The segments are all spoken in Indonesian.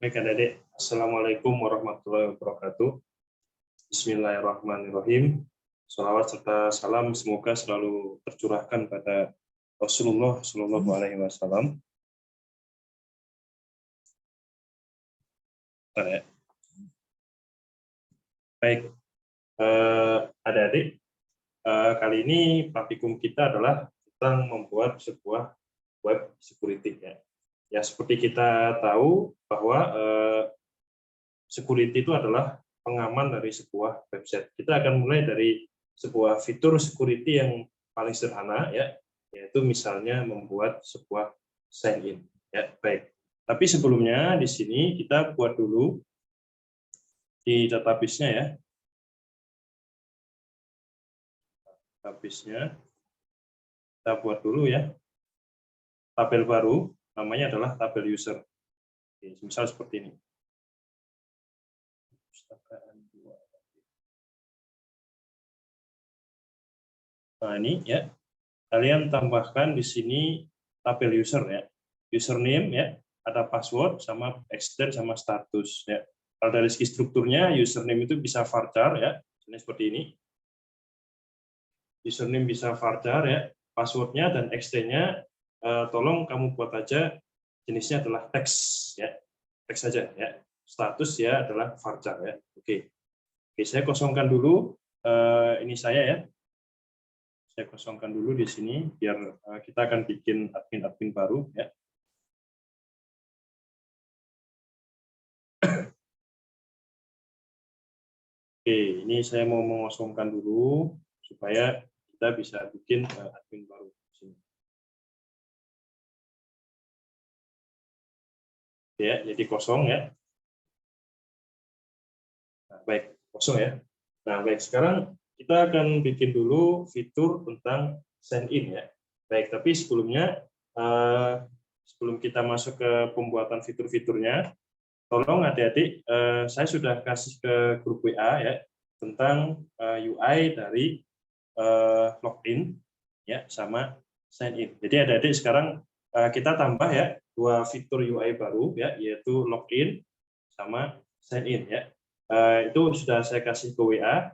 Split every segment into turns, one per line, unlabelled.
Baik adik-adik, Assalamualaikum warahmatullahi wabarakatuh. Bismillahirrahmanirrahim. Salawat serta salam semoga selalu tercurahkan pada Rasulullah Shallallahu Alaihi Wasallam. Baik, adik-adik, kali ini praktikum kita adalah tentang membuat sebuah web security. Ya, seperti kita tahu bahwa security itu adalah pengaman dari sebuah website. Kita akan mulai dari sebuah fitur security yang paling sederhana, ya, yaitu misalnya membuat sebuah sign in. Ya, baik. Tapi sebelumnya di sini kita buat dulu di database-nya ya. Database-nya kita buat dulu ya. Tabel baru namanya adalah tabel user. Oke, misal seperti ini. Nah, ini ya. Kalian tambahkan di sini tabel user ya. Username ya, ada password sama extend sama status ya. Kalau dari segi strukturnya username itu bisa varchar ya. Ini seperti ini. Username bisa varchar ya. Passwordnya dan extend-nya tolong kamu buat aja jenisnya adalah teks ya. Teks saja ya. Status ya adalah varchar ya. Oke. Oke, saya kosongkan dulu ini saya ya. Saya kosongkan dulu di sini biar kita akan bikin admin baru ya. Oke, ini saya mau mengosongkan dulu supaya kita bisa bikin admin baru di sini. Ya, jadi kosong ya. Nah, baik, kosong ya. Nah, baik, sekarang kita akan bikin dulu fitur tentang sign in ya. Baik, tapi sebelumnya sebelum kita masuk ke pembuatan fitur-fiturnya, tolong adik-adik, saya sudah kasih ke grup WA ya tentang UI dari login ya sama sign in. Jadi adik-adik sekarang kita tambah ya dua fitur UI baru ya, yaitu login sama sign in ya. Itu sudah saya kasih ke WA.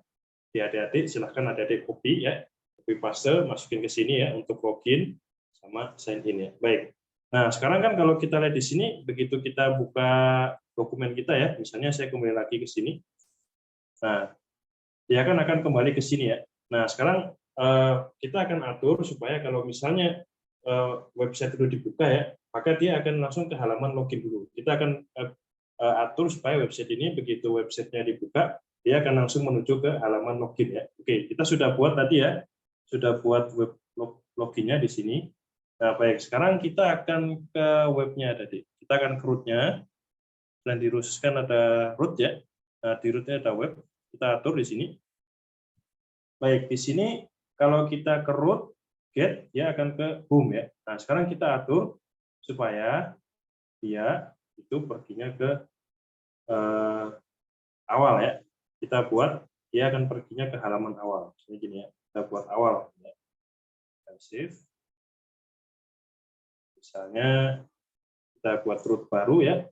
Di adik-adik silahkan adik-adik copy ya, copy paste masukin ke sini ya untuk login sama sign in ya. Baik. Nah, sekarang kan kalau kita lihat di sini, begitu kita buka dokumen kita ya, misalnya saya kembali lagi ke sini, nah, dia akan kembali ke sini ya. Nah, sekarang kita akan atur supaya kalau misalnya website itu dibuka ya, maka dia akan langsung ke halaman login dulu. Kita akan atur supaya website ini, begitu websitenya dibuka, dia akan langsung menuju ke halaman login ya. Oke, kita sudah buat tadi ya, sudah buat web loginnya di sini. Nah, baik, sekarang kita akan ke webnya tadi. Kita akan ke root-nya, dan di khususkan ada root ya. Nah, di root-nya ada web. Kita atur di sini. Baik, di sini kalau kita ke root, get, dia akan ke home ya. Nah, sekarang kita atur supaya dia itu perginya ke awal ya. Kita buat, dia akan perginya ke halaman awal. Ini gini ya, kita buat awal. Ya. Save. Misalnya kita buat root baru ya.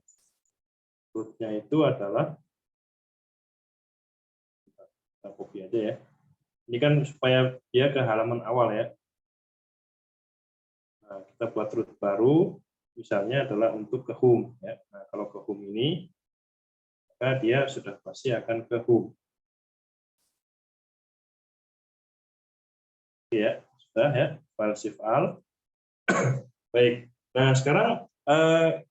Root-nya itu adalah, kita copy aja ya. Ini kan supaya dia ke halaman awal ya. Nah, kita buat root baru, misalnya adalah untuk ke home ya. Nah, kalau ke home ini, maka dia sudah pasti akan ke home. Ya, sudah ya, file save all. Baik. Nah, sekarang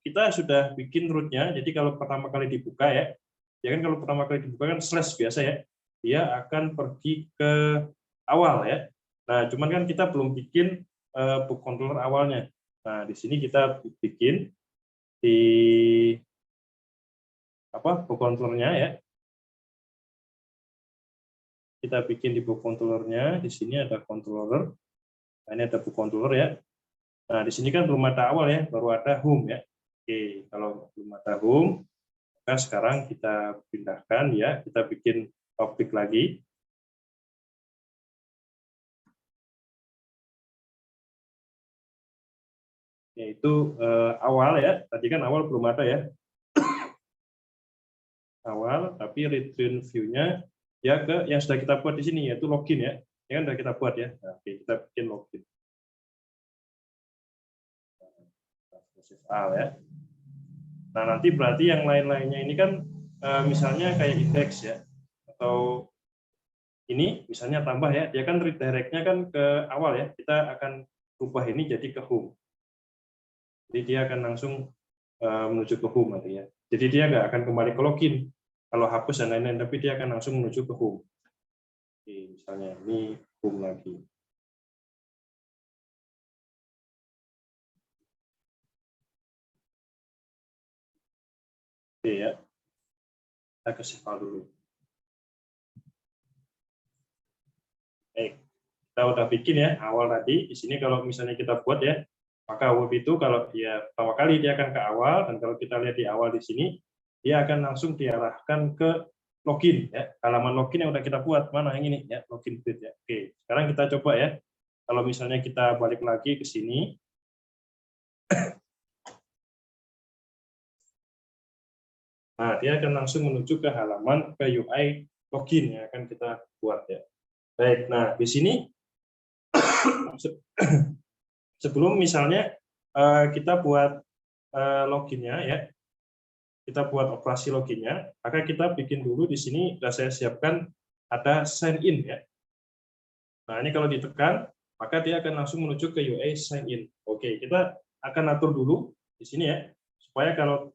kita sudah bikin root-nya. Jadi kalau pertama kali dibuka ya kan kalau pertama kali dibuka kan slash biasa ya. Dia akan pergi ke awal ya. Nah, cuman kan kita belum bikin book controller awalnya. Nah, di sini kita bikin di book controllernya ya. Kita bikin di book controllernya. Di sini ada controller. Nah, ini ada book controller ya. Nah, di sini kan belum ada awal ya, baru ada home ya. Oke, kalau belum ada home, maka sekarang kita pindahkan ya, kita bikin topik lagi. Yaitu awal ya, tadi kan awal belum ada ya. awal, tapi return view-nya ya ke yang sudah kita buat di sini, yaitu login ya. Ini kan sudah kita buat ya. Nah, oke, kita bikin login. Save all ya. Nah, nanti berarti yang lain-lainnya ini kan misalnya kayak index ya, atau ini misalnya tambah ya, dia kan redirect-nya kan ke awal ya, kita akan rubah ini jadi ke home. Jadi dia akan langsung menuju ke home nanti ya. Jadi dia nggak akan kembali ke login kalau hapus dan lain-lain, tapi dia akan langsung menuju ke home. Oke, misalnya ini home lagi. Oke ya, kita ke save dulu. Baik, kita udah bikin ya awal tadi. Di sini kalau misalnya kita buat ya, maka web itu kalau dia pertama kali dia akan ke awal, dan kalau kita lihat di awal di sini, dia akan langsung diarahkan ke login ya, halaman login yang udah kita buat. Mana yang ini ya, login page ya. Oke, sekarang kita coba ya. Kalau misalnya kita balik lagi ke sini, nah dia akan langsung menuju ke halaman ke UI login yang akan kita buat ya. Baik, nah di sini sebelum misalnya kita buat loginnya ya, kita buat operasi loginnya, maka kita bikin dulu di sini sudah saya siapkan ada sign in ya. Nah ini kalau ditekan, maka dia akan langsung menuju ke UI sign in. Oke, kita akan atur dulu di sini ya, supaya kalau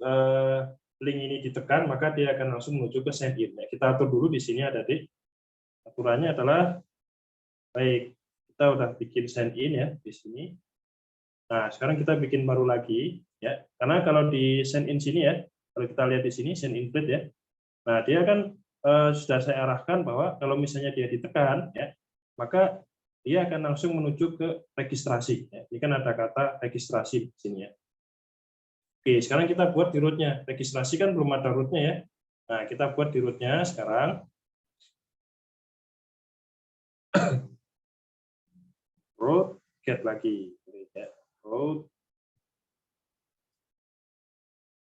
link ini ditekan, maka dia akan langsung menuju ke sign in. Ya, kita atur dulu di sini ada di aturannya adalah baik, kita udah bikin sign in ya di sini. Nah, sekarang kita bikin baru lagi ya. Karena kalau di sign in sini ya, kalau kita lihat di sini sign in plate ya. Nah, dia kan sudah saya arahkan bahwa kalau misalnya dia ditekan ya, maka dia akan langsung menuju ke registrasi ya. Ini kan ada kata registrasi di sini ya. Oke, sekarang kita buat di root-nya. Registrasi kan belum ada root-nya ya. Nah, kita buat di root-nya sekarang. Root get lagi. Root.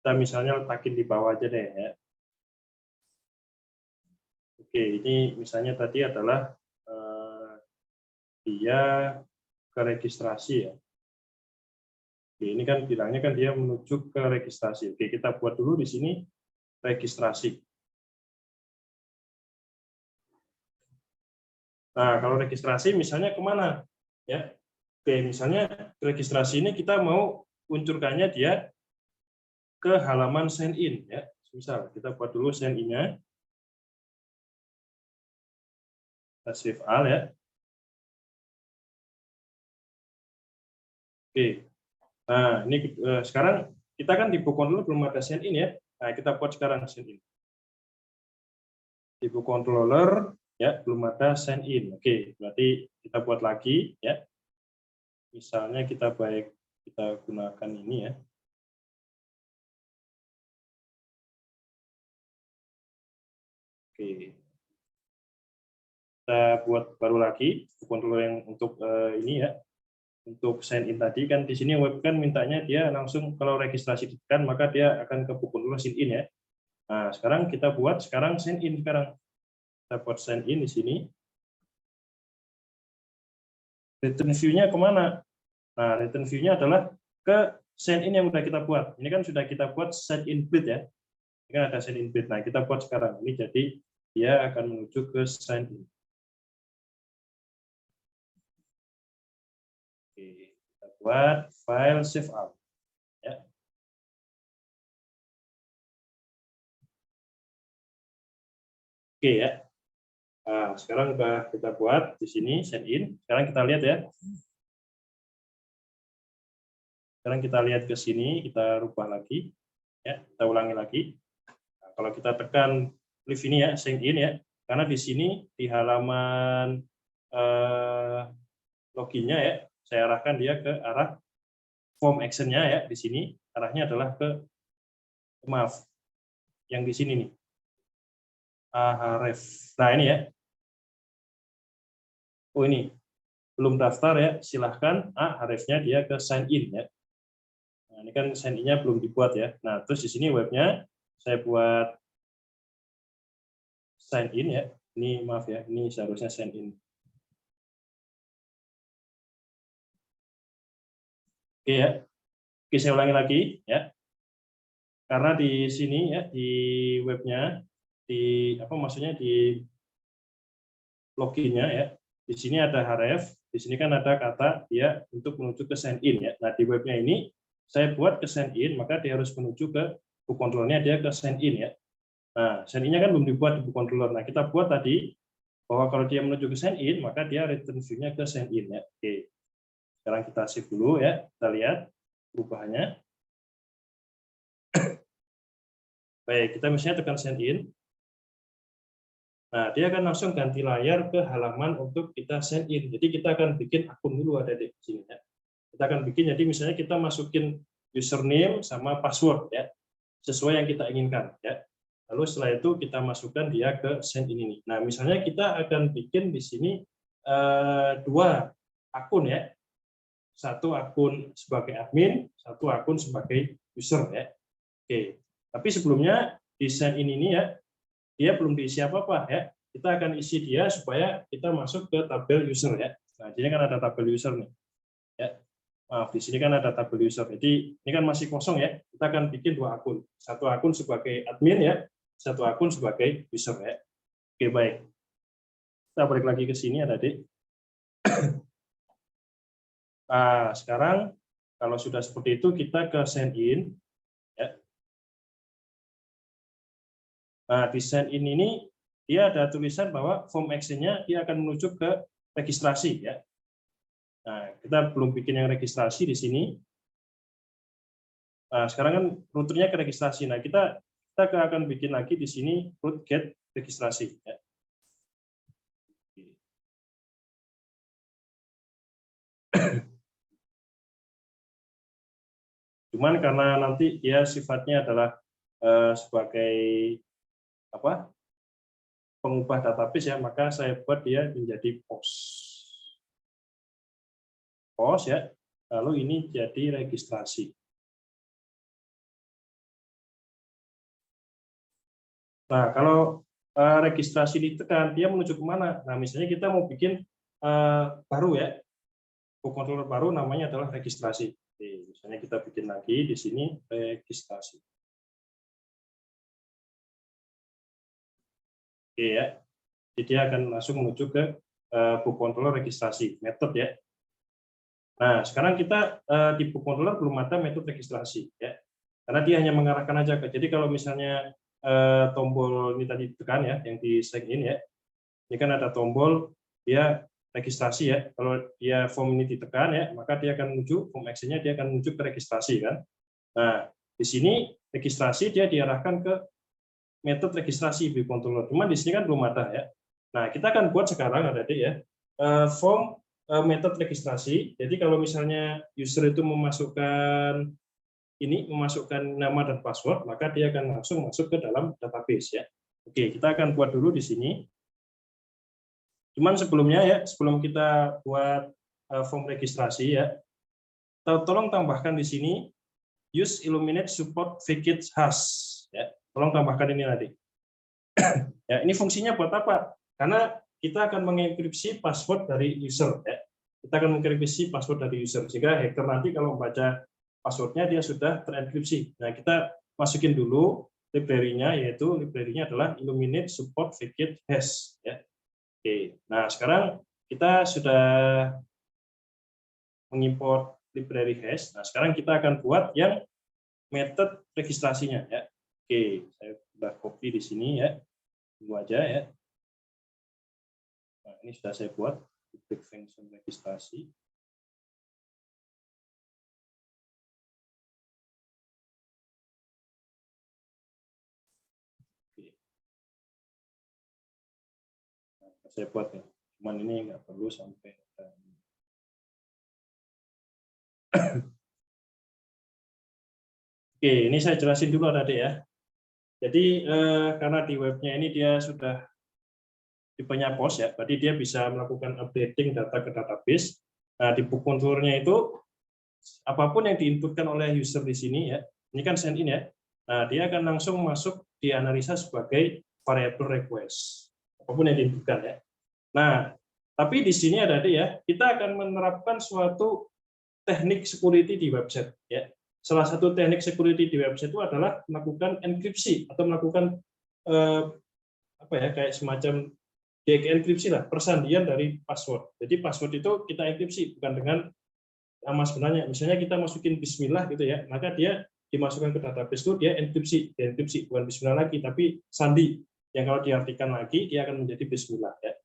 Kita misalnya letakin di bawah aja deh ya. Oke, ini misalnya tadi adalah dia ke registrasi ya. Oke, ini kan bilangnya kan dia menuju ke registrasi. Oke, kita buat dulu di sini registrasi. Nah, kalau registrasi misalnya kemana? Ya, oke, misalnya registrasi ini kita mau unculkannya dia ke halaman sign in ya. Misal kita buat dulu sign in-nya. Kita save all ya. Oke. Nah, ini sekarang kita kan di book controller belum ada sign in ya. Nah, kita buat sekarang sign in. Di book controller ya belum ada sign in. Oke, berarti kita buat lagi ya. Misalnya kita gunakan ini ya. Oke. Kita buat baru lagi book controller yang untuk ini ya. Untuk sign in tadi kan di sini web kan mintanya dia langsung kalau registrasi ditekan maka dia akan ke book controller sign in ya. Nah, sekarang kita buat sekarang sign in sekarang. Kita buat sign in di sini. Return view-nya kemana? Nah, return view-nya adalah ke sign in yang sudah kita buat. Ini kan sudah kita buat sign in plate ya. Ini kan ada sign in plate. Nah, kita buat sekarang. Ini jadi dia akan menuju ke sign in. Oke, kita buat file save all. Ya. Oke ya. Nah, sekarang sudah kita buat di sini sign in. Sekarang kita lihat ya. Sekarang kita lihat ke sini, kita rubah lagi. Ya, kita ulangi lagi. Nah, kalau kita tekan leave ini ya, sign in ya. Karena di sini di halaman loginnya ya, saya arahkan dia ke arah form action-nya ya di sini. Arahnya adalah ke maaf, yang di sini nih. Ahref. Nah, ini ya. Oh, ini belum daftar ya, silahkan Ahrefnya dia ke sign in ya. Nah, ini kan sign in-nya belum dibuat ya. Nah, terus di sini webnya saya buat sign in ya. Ini maaf ya, ini seharusnya sign in. Oke ya. Oke, saya ulangi lagi ya. Karena di sini ya di webnya di apa maksudnya di loginnya ya. Di sini ada href, di sini kan ada kata dia untuk menuju ke sign in ya. Nah, di webnya ini saya buat ke sign in, maka dia harus menuju ke book controller-nya dia ke sign in ya. Nah, sign in-nya kan belum dibuat di book controller. Nah, kita buat tadi bahwa kalau dia menuju ke sign in, maka dia return view-nya ke sign in ya. Oke. Sekarang kita save dulu ya. Kita lihat perubahannya. Baik, kita misalnya tekan sign in. Nah, dia akan langsung ganti layar ke halaman untuk kita sign in. Jadi kita akan bikin akun dulu ada di sini ya. Kita akan bikin, jadi misalnya kita masukin username sama password ya, sesuai yang kita inginkan ya. Lalu setelah itu kita masukkan dia ke sign in ini. Nah, misalnya kita akan bikin di sini dua akun ya. Satu akun sebagai admin, satu akun sebagai user ya. Oke. Tapi sebelumnya di sign in ini ya, dia belum diisi apa-apa ya. Kita akan isi dia supaya kita masuk ke tabel user ya. Nah, di sini kan ada tabel user nih. Ya. Maaf, di sini kan ada tabel user. Jadi ini kan masih kosong ya. Kita akan bikin dua akun. Satu akun sebagai admin ya, satu akun sebagai user ya. Oke, baik. Kita balik lagi ke sini adik-adik. Nah, sekarang kalau sudah seperti itu kita ke sign in ya. Nah, di sign in ini dia ada tulisan bahwa form action-nya dia akan menuju ke registrasi ya. Nah, kita belum bikin yang registrasi di sini. Nah, sekarang kan routernya ke registrasi. Nah, kita akan bikin lagi di sini root get registrasi ya. Cuman karena nanti dia sifatnya adalah sebagai apa? Pengubah database ya, maka saya buat dia menjadi post ya, lalu ini jadi registrasi. Nah, kalau registrasi ditekan, dia menuju kemana? Nah, misalnya kita mau bikin baru ya, book controller baru namanya adalah registrasi. Oke, misalnya kita bikin lagi di sini registrasi. Oke ya, jadi dia akan langsung menuju ke book controller registrasi metode ya. Nah, sekarang kita di book controller belum ada metode registrasi ya, karena dia hanya mengarahkan aja. Jadi kalau misalnya tombol ini tadi tekan ya, yang di sign in ya, ini kan ada tombol dia registrasi ya. Kalau dia form ini ditekan ya, maka dia akan menuju form action-nya dia akan menuju ke registrasi kan. Nah, di sini registrasi dia diarahkan ke metode registrasi book controller. Cuma di sini kan belum ada ya. Nah, kita akan buat sekarang adik-adik ya form metode registrasi. Jadi kalau misalnya user itu memasukkan nama dan password, maka dia akan langsung masuk ke dalam database ya. Oke, kita akan buat dulu di sini. Cuman sebelumnya ya, sebelum kita buat form registrasi ya, tolong tambahkan di sini use Illuminate support package hash ya. Tolong tambahkan ini nanti. Ya, ini fungsinya buat apa? Karena kita akan mengenkripsi password dari user ya. Kita akan mengenkripsi password dari user sehingga hacker nanti kalau membaca passwordnya dia sudah terenkripsi. Nah, kita masukin dulu library-nya, yaitu library-nya adalah Illuminate support package hash ya. Oke, nah sekarang kita sudah mengimport library hash. Nah, sekarang kita akan buat yang metode registrasinya ya. Oke, saya sudah copy di sini ya. Tunggu aja ya. Nah, ini sudah saya buat public function registrasi. Oke. Nah, saya buat ya. Cuman ini nggak perlu sampai Oke, ini saya jelasin dulu adik ya. Jadi karena di webnya ini dia sudah tipenya POS ya, berarti dia bisa melakukan updating data ke database. Nah, di book controller-nya itu apapun yang diinputkan oleh user di sini ya, ini kan sign in ya. Nah, dia akan langsung masuk dianalisa sebagai variable request, apapun yang diinputkan ya. Nah, tapi di sini ada ya, kita akan menerapkan suatu teknik security di website ya. Salah satu teknik security di website itu adalah melakukan enkripsi atau melakukan apa ya, kayak semacam enkripsi lah, persandian dari password. Jadi password itu kita enkripsi bukan dengan nama sebenarnya. Misalnya kita masukin bismillah gitu ya, maka dia dimasukkan ke database itu dia enkripsi bukan bismillah lagi tapi sandi. Yang kalau diartikan lagi dia akan menjadi bismillah ya.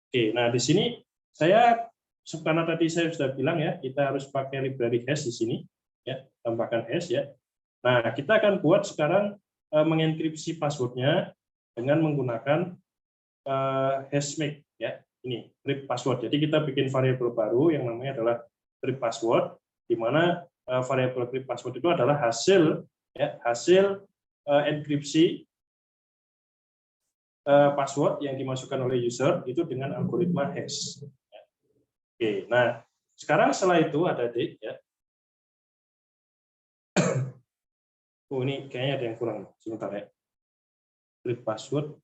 Oke, nah di sini saya karena tadi saya sudah bilang ya, kita harus pakai library hash di sini ya, tambahkan hash ya. Nah, kita akan buat sekarang mengenkripsi passwordnya dengan menggunakan hashmake ya. Ini crypt password. Jadi kita bikin variabel baru yang namanya adalah crypt password, di mana variabel crypt password itu adalah hasil ya, hasil enkripsi password yang dimasukkan oleh user itu dengan algoritma hash. Oke, nah sekarang setelah itu ada D ya. Oh ini kayaknya ada yang kurang, sebentar ya. Crypt password.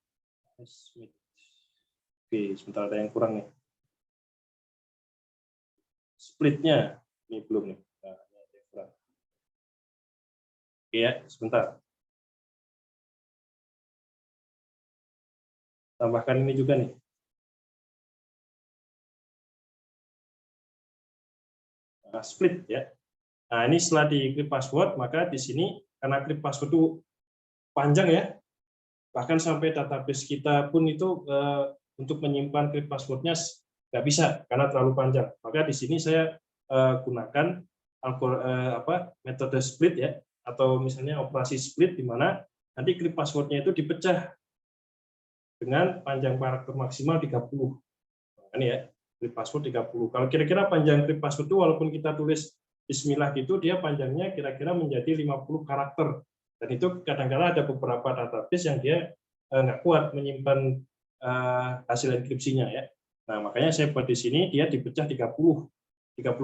Oke, sebentar ada yang kurang nih. Splitnya ini belum nih. Nah, ini ada yang kurang. Oke ya, sebentar. Tambahkan ini juga nih. Nah, split ya. Nah ini setelah di crypt password, maka di sini karena crypt password itu panjang ya, bahkan sampai database kita pun itu untuk menyimpan crypt passwordnya nggak bisa karena terlalu panjang. Maka di sini saya gunakan metode split ya, atau misalnya operasi split di mana nanti crypt passwordnya itu dipecah dengan panjang karakter maksimal 30. Nah, ini ya, crypt password 30. Kalau kira-kira panjang crypt password itu walaupun kita tulis bismillah gitu, dia panjangnya kira-kira menjadi 50 karakter. Dan itu kadang-kadang ada beberapa database yang dia nggak kuat menyimpan hasil enkripsinya ya. Nah, makanya saya buat di sini dia dipecah 30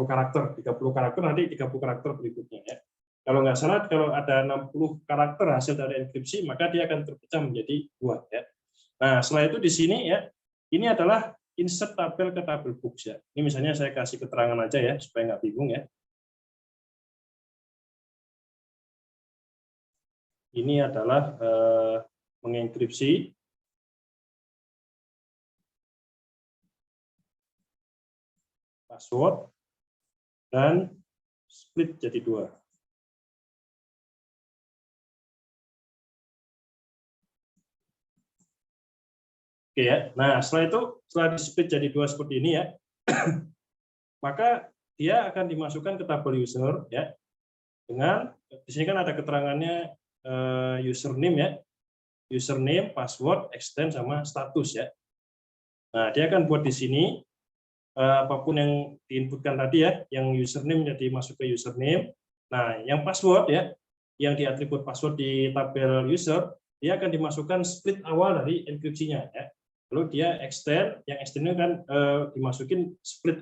karakter, 30 karakter nanti 30 karakter berikutnya ya. Kalau nggak salah kalau ada 60 karakter hasil dari enkripsi, maka dia akan terpecah menjadi 2 ya. Nah, setelah itu di sini ya, ini adalah insert tabel ke tabel books ya. Ini misalnya saya kasih keterangan aja ya supaya nggak bingung ya. Ini adalah mengenkripsi password dan split jadi 2. Oke ya. Nah, setelah di split jadi 2 seperti ini ya, maka dia akan dimasukkan ke tabel user ya. Dengan di sini kan ada keterangannya username ya. Username, password, extend sama status ya. Nah, dia akan buat di sini apapun yang diinputkan tadi ya, yang username jadi masuk ke username. Nah, yang password ya, yang di atribut password di tabel user, dia akan dimasukkan split awal dari enkripsinya ya. Lalu dia extend, yang extendnya kan dimasukin split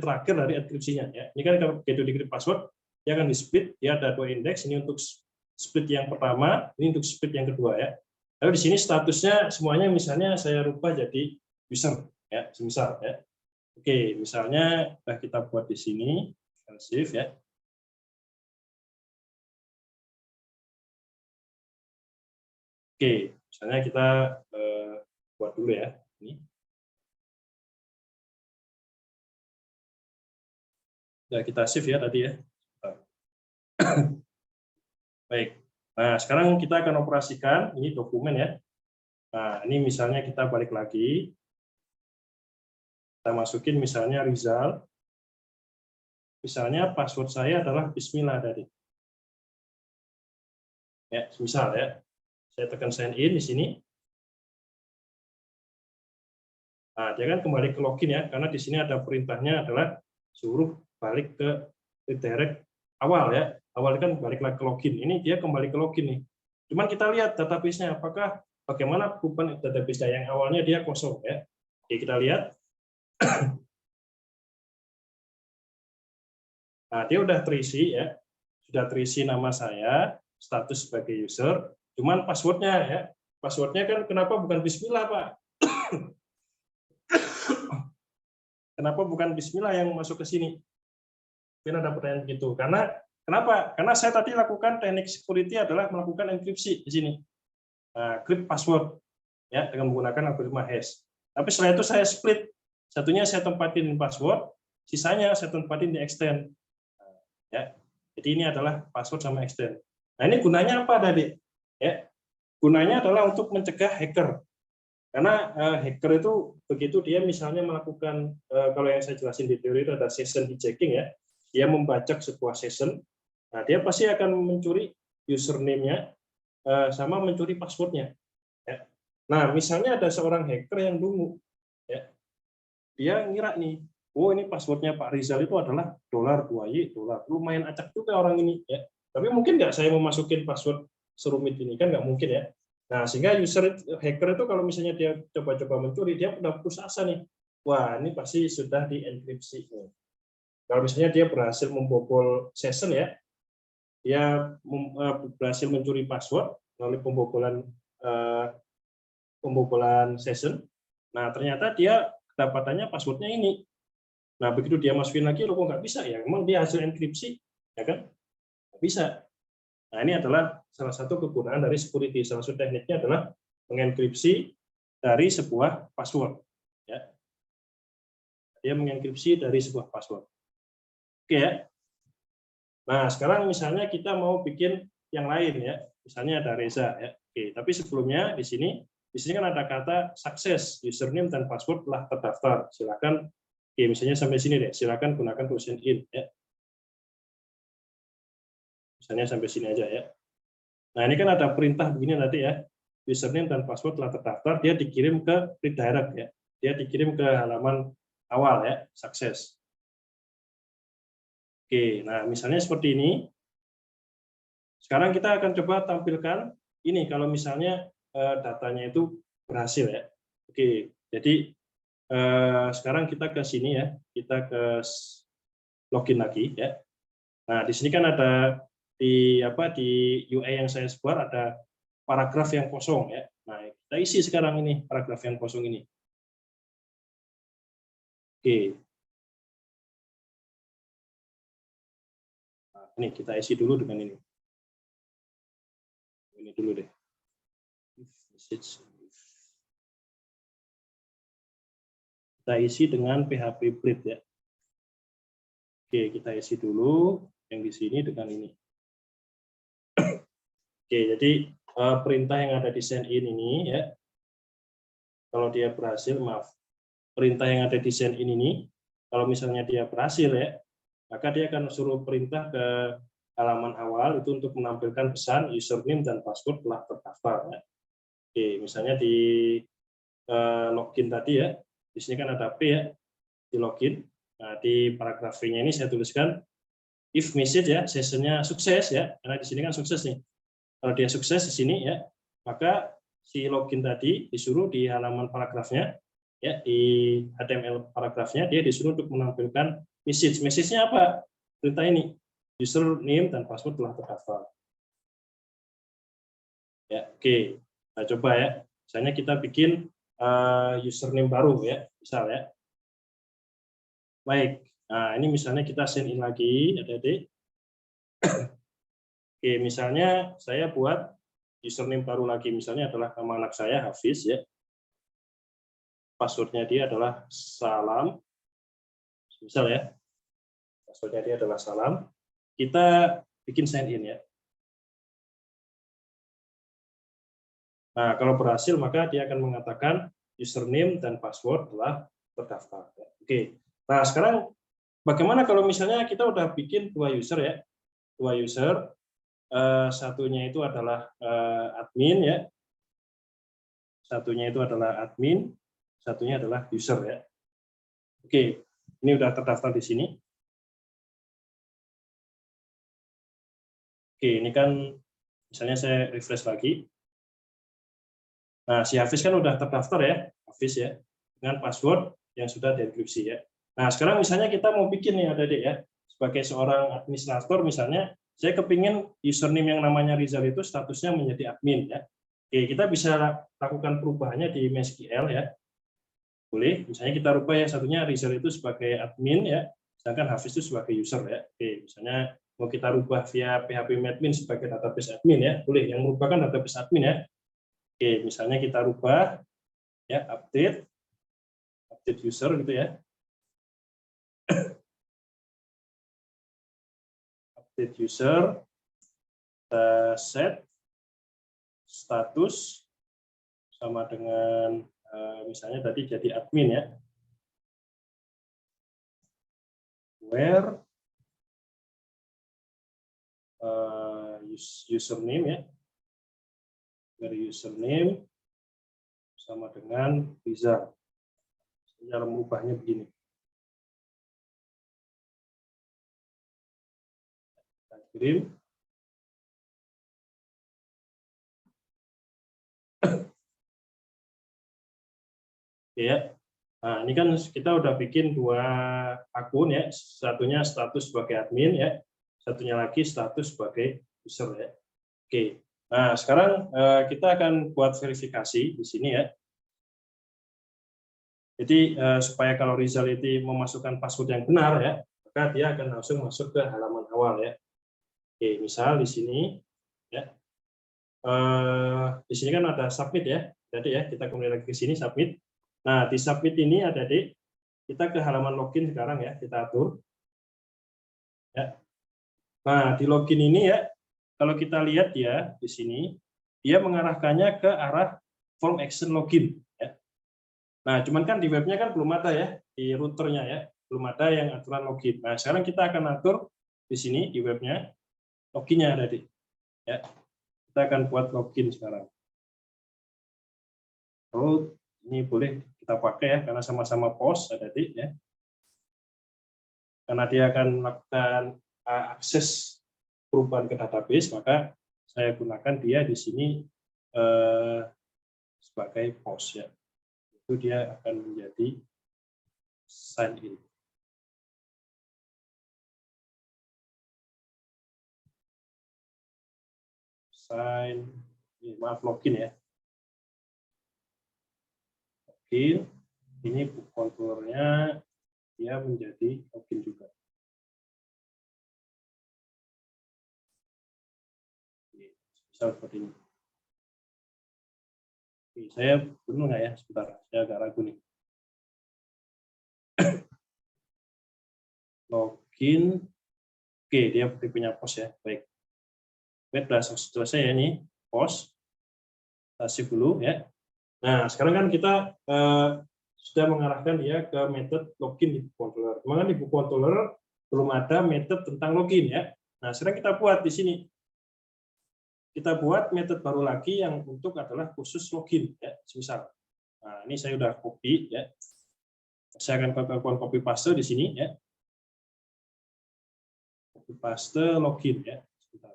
terakhir dari enkripsinya ya. Ini kan kalau begitu di password, dia akan di split, dia ada 2 indeks, ini untuk split yang pertama, ini untuk split yang kedua ya. Lalu di sini statusnya semuanya misalnya saya rubah jadi user ya, semisal ya. Oke, misalnya kita buat di sini, save ya. Oke, misalnya kita buat dulu ya. Ini. Sudah kita save ya tadi ya. Baik. Nah, sekarang kita akan operasikan ini dokumen ya. Nah, ini misalnya kita balik lagi. Kita masukin misalnya Rizal. Misalnya password saya adalah bismillah tadi. Ya, misal ya. Saya tekan sign in di sini. Nah, dia kan kembali ke login ya, karena di sini ada perintahnya adalah suruh balik ke redirect awal ya. Awal kan balik lagi ke login. Ini dia kembali ke login nih. Cuman kita lihat database-nya apakah bagaimana perubahan database-nya yang awalnya dia kosong ya. Oke, kita lihat. Nah, dia udah terisi ya. Sudah terisi nama saya, status sebagai user, cuman passwordnya ya. passwordnya kan kenapa bukan Bismillah, Pak? Kenapa bukan Bismillah yang masuk ke sini? Mungkin ada pertanyaan begitu. Karena kenapa? Karena saya tadi lakukan teknik security adalah melakukan enkripsi di sini, crypt password, ya, dengan menggunakan algoritma hash. Tapi setelah itu saya split, satunya saya tempatin password, sisanya saya tempatin di extend. Ya, jadi ini adalah password sama extend. Nah, ini gunanya apa tadi? Ya, gunanya adalah untuk mencegah hacker. Karena hacker itu begitu dia misalnya melakukan, kalau yang saya jelasin di teori itu ada session hijacking, ya, dia membajak sebuah session, nah dia pasti akan mencuri username-nya sama mencuri password-nya. Ya. Nah, misalnya ada seorang hacker yang dungu, ya, dia ngira nih, oh ini passwordnya Pak Rizal itu adalah $2Y, lumayan acak juga orang ini, ya. Tapi mungkin nggak saya mau masukin password serumit ini, kan nggak mungkin, ya. Nah, sehingga hacker itu kalau misalnya dia coba-coba mencuri, dia udah putus asa nih, wah ini pasti sudah dienkripsi. Kalau misalnya dia berhasil membobol session, ya, dia berhasil mencuri password melalui pembobolan session. Nah, ternyata dia kedapatannya passwordnya ini. Nah, begitu dia masukin lagi, loh kok nggak bisa ya? Memang dia hasil enkripsi, ya kan? Nggak bisa. Nah, ini adalah salah satu kegunaan dari security. Salah satu tekniknya adalah mengenkripsi dari sebuah password. Ya. Dia mengenkripsi dari sebuah password. Oke, ya. Nah, sekarang misalnya kita mau bikin yang lain, ya. Misalnya ada Reza, ya. Oke, tapi sebelumnya di sini kan ada kata sukses, username dan password telah terdaftar. Silakan, oke, misalnya sampai sini deh. Silakan gunakan to sign in, ya. Misalnya sampai sini aja, ya. Nah, ini kan ada perintah begini nanti, ya. Username dan password telah terdaftar, dia dikirim ke redirect, ya. Dia dikirim ke halaman awal, ya, sukses. Oke, nah misalnya seperti ini. Sekarang kita akan coba tampilkan ini kalau misalnya datanya itu berhasil, ya. Oke, jadi sekarang kita ke sini, ya. Kita ke login lagi, ya. Nah, di sini kan ada di UI yang saya sebar ada paragraf yang kosong, ya. Nah, kita isi sekarang ini paragraf yang kosong ini. Oke. Nah, ini kita isi dulu dengan ini. Ini dulu deh. Kita isi dengan PHP Bridge, ya. Oke, kita isi dulu yang di sini dengan ini. Oke, jadi perintah yang ada di sign in ini, ya. Kalau dia berhasil, maaf. Perintah yang ada di sign in ini, kalau misalnya dia berhasil, ya, maka dia akan suruh perintah ke halaman awal itu untuk menampilkan pesan username dan password telah terdaftar, ya. Oke, misalnya di login tadi, ya, di sini kan ada P, ya, di login. Nah, di paragraf V-nya ini saya tuliskan if message, ya, sessionnya sukses, ya, karena di sini kan sukses nih. Kalau dia sukses di sini, ya, maka si login tadi disuruh di halaman paragrafnya, ya, di HTML paragrafnya dia disuruh untuk menampilkan message. Message-nya apa? Perintah ini, username dan password telah terdaftar. Ya, oke. Nah, coba, ya. Misalnya kita bikin username baru, ya, misal, ya. Baik. Nah, ini misalnya kita sign in lagi, adik-adik. Oke, misalnya saya buat username baru lagi, misalnya adalah nama anak saya Hafiz, ya. Passwordnya dia adalah salam, misal, ya. Passwordnya dia adalah salam. Kita bikin sign in, ya. Nah, kalau berhasil maka dia akan mengatakan username dan password telah terdaftar. Oke. Nah, sekarang bagaimana kalau misalnya kita udah bikin dua user, ya. Dua user, satunya itu adalah admin, ya. Satunya itu adalah admin, satunya adalah user, ya. Oke, ini udah terdaftar di sini. Oke, ini kan misalnya saya refresh lagi. Nah, si Hafiz kan udah terdaftar, ya, Hafiz, ya, dengan password yang sudah dienkripsi, ya. Nah, sekarang misalnya kita mau bikin nih, adik-adik, ya, sebagai seorang administrator misalnya, saya kepingin username yang namanya Rizal itu statusnya menjadi admin, ya. Oke, kita bisa lakukan perubahannya di MySQL ya. Boleh, misalnya kita rubah ya, satunya Rizal itu sebagai admin ya, sedangkan Hafiz itu sebagai user ya. Oke, misalnya mau kita rubah via php-admin sebagai database admin ya, boleh. Yang merupakan database admin ya. Oke, misalnya kita rubah ya, update user gitu ya. Update user, kita set status sama dengan misalnya tadi jadi admin ya. Where username ya. Where username sama dengan Rizal. Cara mengubahnya begini. Kita kirim. Ya. Nah, ini kan kita udah bikin 2 akun ya, satunya status sebagai admin ya, satunya lagi status sebagai user ya. Oke. Nah, sekarang kita akan buat verifikasi di sini ya. Jadi supaya kalau Rizal itu memasukkan password yang benar ya, maka dia akan langsung masuk ke halaman awal ya. Oke, misal di sini ya. Di sini kan ada submit ya. Jadi ya, kita kembali lagi ke sini submit. Nah, di submit ini ada di kita ke halaman login sekarang ya, kita atur. Ya. Nah, di login ini ya, kalau kita lihat ya di sini, dia mengarahkannya ke arah form action login. Ya. Nah, cuman kan di webnya kan belum ada ya, di routernya ya, belum ada yang aturan login. Nah, sekarang kita akan atur di sini di webnya, loginnya ada di. Ya. Kita akan buat login sekarang. Oh, ini boleh kita pakai ya, karena sama-sama post ada di ya. Karena dia akan melakukan akses perubahan ke database, maka saya gunakan dia di sini sebagai post ya. Itu dia akan menjadi sign in. Maaf login ya. Login, ini book controllernya dia menjadi login juga. Misal seperti ini. Oke, saya benar nggak ya? Sebentar, saya agak ragu nih. Login, oke dia tipenya post ya, baik. Baik, sudah selesai ya ini post. Save dulu ya. Nah, sekarang kan kita sudah mengarahkan dia ke metode login di book controller. Memang di book controller belum ada metode tentang login ya. Nah, sekarang kita buat di sini. Kita buat metode baru lagi yang untuk adalah khusus login ya, misal. Nah, ini saya udah copy ya. Saya akan lakukan copy paste di sini ya. Copy paste login ya. Sebentar.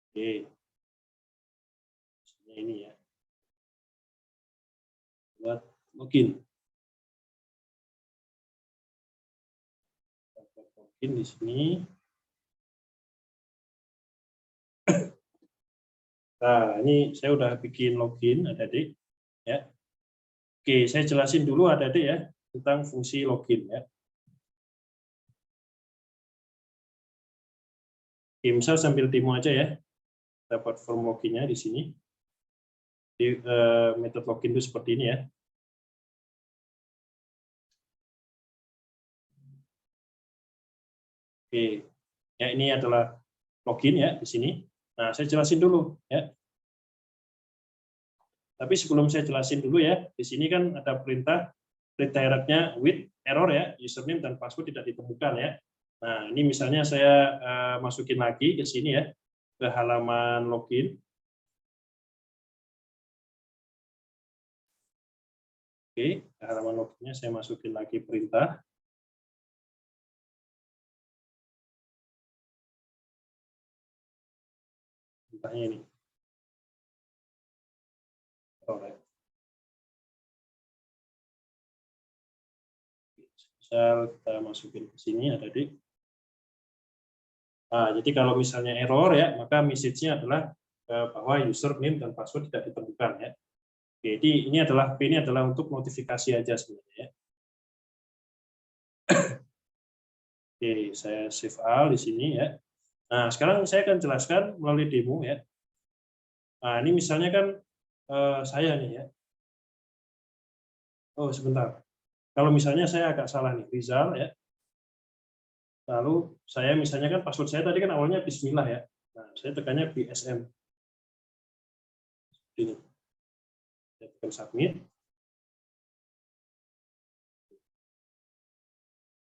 Oke. Ini ya. Buat login. Login di sini. Nah, ini saya udah bikin login adik-adik ya. Oke, saya jelasin dulu adik-adik ya tentang fungsi login ya. Oke, misal sambil demo aja ya. Dapat form loginnya di sini. Di metode login itu seperti ini ya. Oke, ya ini adalah login ya di sini. Nah, saya jelasin dulu ya. Tapi sebelum saya jelasin dulu ya, di sini kan ada perintah redirectnya with error ya, username dan password tidak ditemukan ya. Nah, ini misalnya saya masukin lagi ke sini ya, ke halaman login. Oke, ke halaman loginnya saya masukin lagi perintah. Perintahnya ini. Misal kita masukin ke sini ada di. Nah, jadi kalau misalnya error ya, maka message-nya adalah bahwa username dan password tidak ditemukan ya. Jadi ini adalah untuk notifikasi aja sebenarnya ya. Oke, saya save all di sini ya. Nah, sekarang saya akan jelaskan melalui demo ya. Nah, ini misalnya kan saya nih ya. Oh, sebentar. Kalau misalnya saya agak salah nih, Rizal ya. Lalu saya misalnya kan password saya tadi kan awalnya Bismillah ya. Nah, saya tekannya BSM. Ini. Saya tekan submit.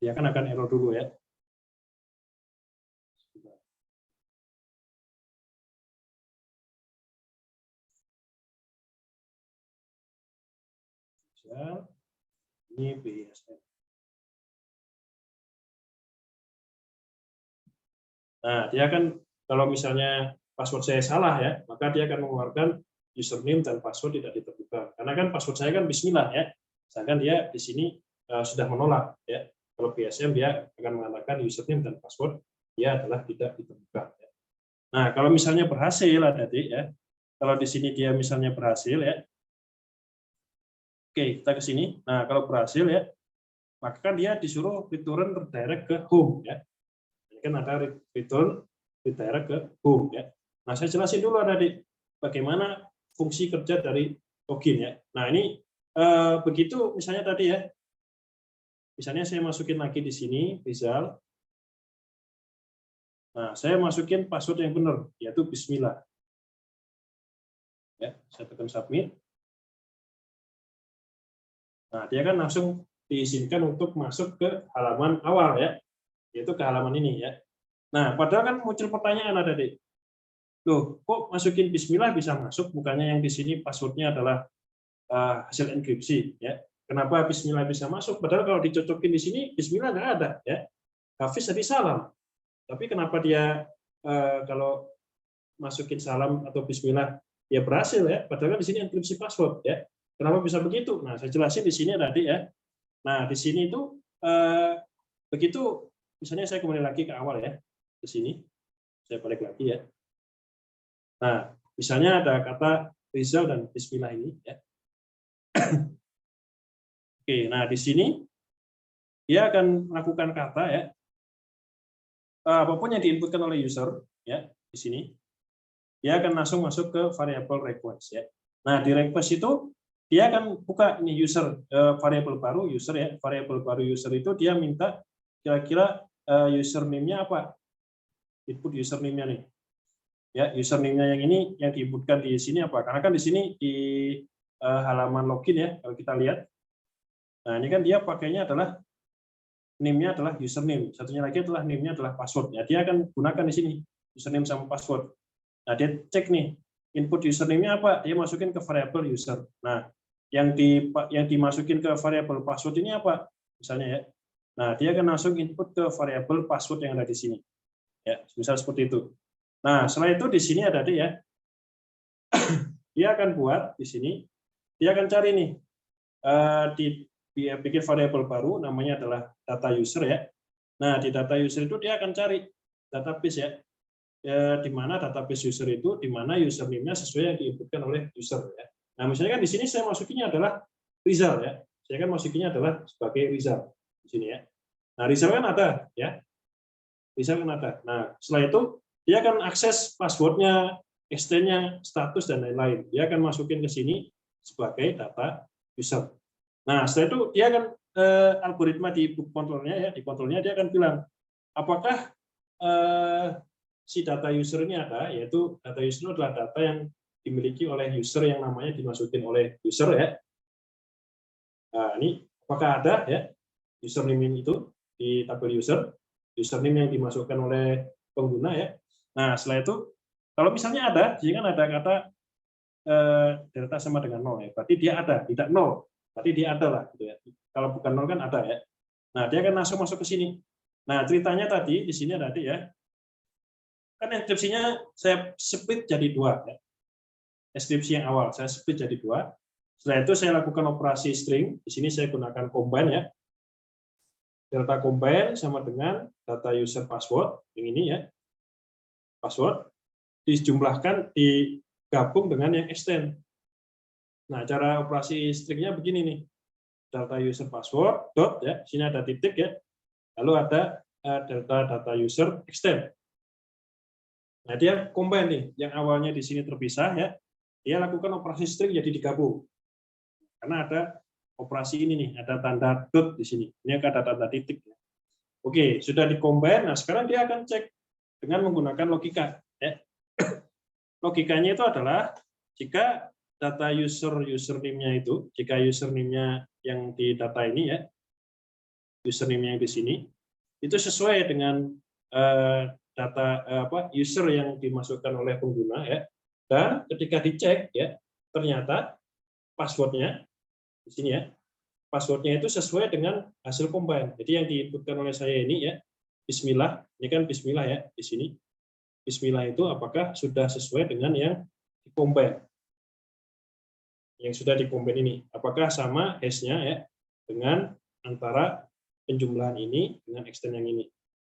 Dia kan akan error dulu ya. Ini BSM. Nah, dia akan kalau misalnya password saya salah ya, maka dia akan mengeluarkan username dan password tidak ditemukan. Karena kan password saya kan Bismillah ya. Sedangkan dia di sini sudah menolak ya. Kalau BSM dia akan mengatakan username dan password dia adalah tidak ditemukan. Ya. Nah, kalau misalnya berhasil adik ya. Kalau di sini dia misalnya berhasil ya. Oke, kita ke sini. Nah, kalau berhasil ya, maka dia disuruh return redirect ke home ya. Ini kan ada return redirect ke home ya. Nah, saya jelasin dulu adik bagaimana fungsi kerja dari login ya. Nah, ini begitu misalnya tadi ya. Misalnya saya masukin lagi di sini, Rizal. Nah, saya masukin password yang benar, yaitu Bismillah. Ya, saya tekan submit. Nah, dia kan langsung diizinkan untuk masuk ke halaman awal ya, yaitu ke halaman ini ya. Nah, padahal kan muncul pertanyaan ada deh. Loh, kok masukin Bismillah bisa masuk? Bukannya yang di sini passwordnya adalah hasil enkripsi ya. Kenapa Bismillah bisa masuk? Padahal kalau dicocokin di sini Bismillah nggak ada ya. Hafiz tadi salam. Tapi kenapa dia kalau masukin salam atau Bismillah dia berhasil ya? Padahal di sini enkripsi password ya. Kenapa bisa begitu? Nah, saya jelasin di sini tadi ya. Nah, di sini itu begitu misalnya saya kembali lagi ke awal ya. Ke sini. Saya balik lagi ya. Nah, misalnya ada kata Rizal dan Bismillah ini ya. Oke, nah di sini dia akan melakukan kata ya. Apapun yang diinputkan oleh user ya di sini dia akan langsung masuk ke variabel request ya. Nah, di request itu dia akan buka ini user variabel baru user ya. Variabel baru user itu dia minta kira-kira username-nya apa? Input username-nya nih. Ya, username-nya yang ini yang diinputkan di sini apa? Karena kan di sini di halaman login ya, kalau kita lihat. Nah, ini kan dia pakainya adalah name-nya adalah username. Satunya lagi adalah name-nya adalah password. Ya, dia akan gunakan di sini username sama password. Nah, dia cek nih input username-nya apa? Dia masukin ke variabel user. Nah, yang dimasukin ke variabel password ini apa? Misalnya ya. Nah, dia akan langsung input ke variabel password yang ada di sini. Ya, misal seperti itu. Nah, setelah itu di sini ada ya. Dia akan buat di sini, dia akan cari nih dia bikin variabel baru namanya adalah data user ya. Nah, di data user itu dia akan cari database ya. Di mana database user itu di mana username-nya sesuai yang diinputkan oleh user ya. Nah, misalnya kan di sini saya masukinnya adalah Rizal ya. Saya kan masukinnya adalah sebagai Rizal di sini ya. Nah, Rizal kan ada ya. Rizal kan ada. Nah, setelah itu dia akan akses passwordnya, extend-nya, status dan lain-lain. Dia akan masukin ke sini sebagai data user. Nah, setelah itu dia akan algoritma di kontrolnya ya, di kontrolnya dia akan bilang apakah si data user ini ada, yaitu data user adalah data yang dimiliki oleh user yang namanya dimasukin oleh user ya. Nah, ini apakah ada ya username itu di tabel user, username yang dimasukkan oleh pengguna ya. Nah, setelah itu kalau misalnya ada, jika ada kata delta sama dengan 0 ya, berarti dia ada, tidak 0. Berarti dia ada lah gitu ya. Kalau bukan 0 kan ada ya. Nah, dia akan langsung masuk ke sini. Nah, ceritanya tadi di sini tadi ya. Kan enkripsinya saya split jadi 2 ya. Enkripsi yang awal saya split jadi 2. Setelah itu saya lakukan operasi string. Di sini saya gunakan combine ya. delta combine sama dengan data user password, yang ini ya, password, dijumlahkan, digabung dengan yang extend. Nah, cara operasi stringnya begini nih, delta user password, dot, ya, sini ada titik ya, lalu ada delta data user extend. Nah, dia combine nih, yang awalnya di sini terpisah ya, dia lakukan operasi string jadi digabung. Karena ada operasi ini nih, ada tanda dot di sini. Ini ada tanda titik. Oke, sudah di-combine. Nah, sekarang dia akan cek dengan menggunakan logika. Ya. Logikanya itu adalah jika data username-nya itu, jika username-nya yang di data ini ya, username yang di sini, itu sesuai dengan data user yang dimasukkan oleh pengguna ya. Dan ketika dicek ya, ternyata passwordnya di sini ya, passwordnya itu sesuai dengan hasil combine. Jadi yang diinputkan oleh saya ini ya, Bismillah, ini kan Bismillah ya di sini. Bismillah itu apakah sudah sesuai dengan yang di-combine? Yang sudah di-combine ini, apakah sama hash-nya ya dengan antara penjumlahan ini dengan extend yang ini?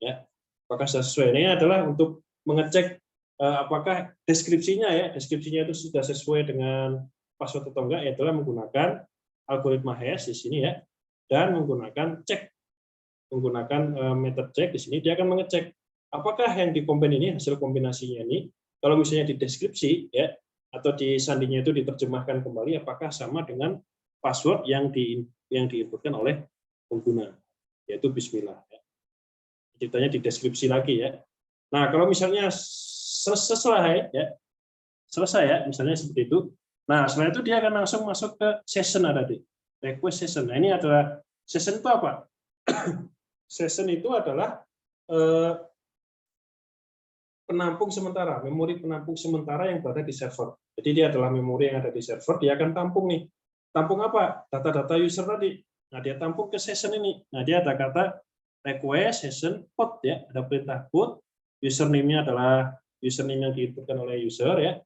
Ya, apakah sudah sesuai? Ini adalah untuk mengecek apakah deskripsinya ya, deskripsinya itu sudah sesuai dengan password atau enggak, yaitu menggunakan algoritma hash di sini ya, dan menggunakan menggunakan method check di sini, dia akan mengecek apakah yang di-combine ini, hasil kombinasinya ini, kalau misalnya di deskripsi ya, atau di sandinya itu diterjemahkan kembali, apakah sama dengan password yang diinputkan oleh pengguna, yaitu Bismillah. Ya. Ceritanya di deskripsi lagi ya. Nah, kalau misalnya selesai ya, misalnya seperti itu. Nah, setelah itu dia akan langsung masuk ke session ada di request session. Nah, ini adalah session itu apa? Session itu adalah penampung sementara, memori penampung sementara yang berada di server. Jadi dia adalah memori yang ada di server, dia akan tampung nih. Tampung apa? Data-data user tadi. Nah, dia tampung ke session ini. Nah, dia ada kata request session put ya, ada perintah put. Username-nya adalah username yang diinputkan oleh user ya.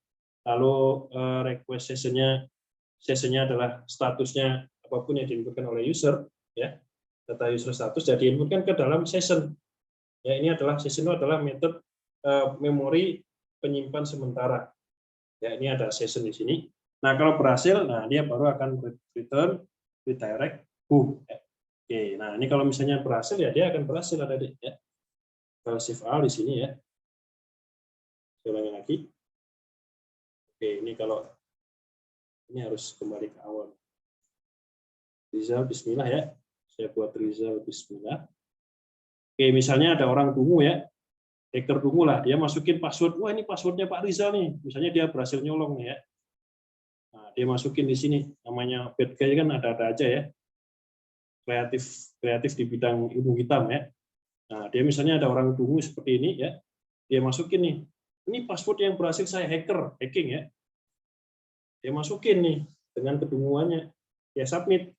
Lalu request session-nya adalah statusnya apapun yang diinputkan oleh user ya. Data user status jadi diinputkan ke dalam session. Ya, ini adalah session itu adalah metode memori penyimpan sementara. Ya, ini ada session di sini. Nah, kalau berhasil, nah dia baru akan return redirect who. Ya. Oke, nah ini kalau misalnya berhasil ya dia akan berhasil ada di ya. Kalau shift A di sini ya. Saya ulangi lagi. Oke, ini kalau ini harus kembali ke awal. Rizal Bismillah ya. Saya buat Rizal Bismillah. Oke, misalnya ada orang dungu ya. Hacker dungu lah, dia masukin password, wah ini passwordnya Pak Rizal nih, misalnya dia berhasil nyolong nih ya, nah, dia masukin di sini, namanya bad guy kan ada-ada aja ya, kreatif di bidang ilmu hitam ya, nah dia misalnya ada orang dungu seperti ini ya, dia masukin nih, ini password yang berhasil saya hacking ya, dia masukin nih dengan kedunguannya, dia submit,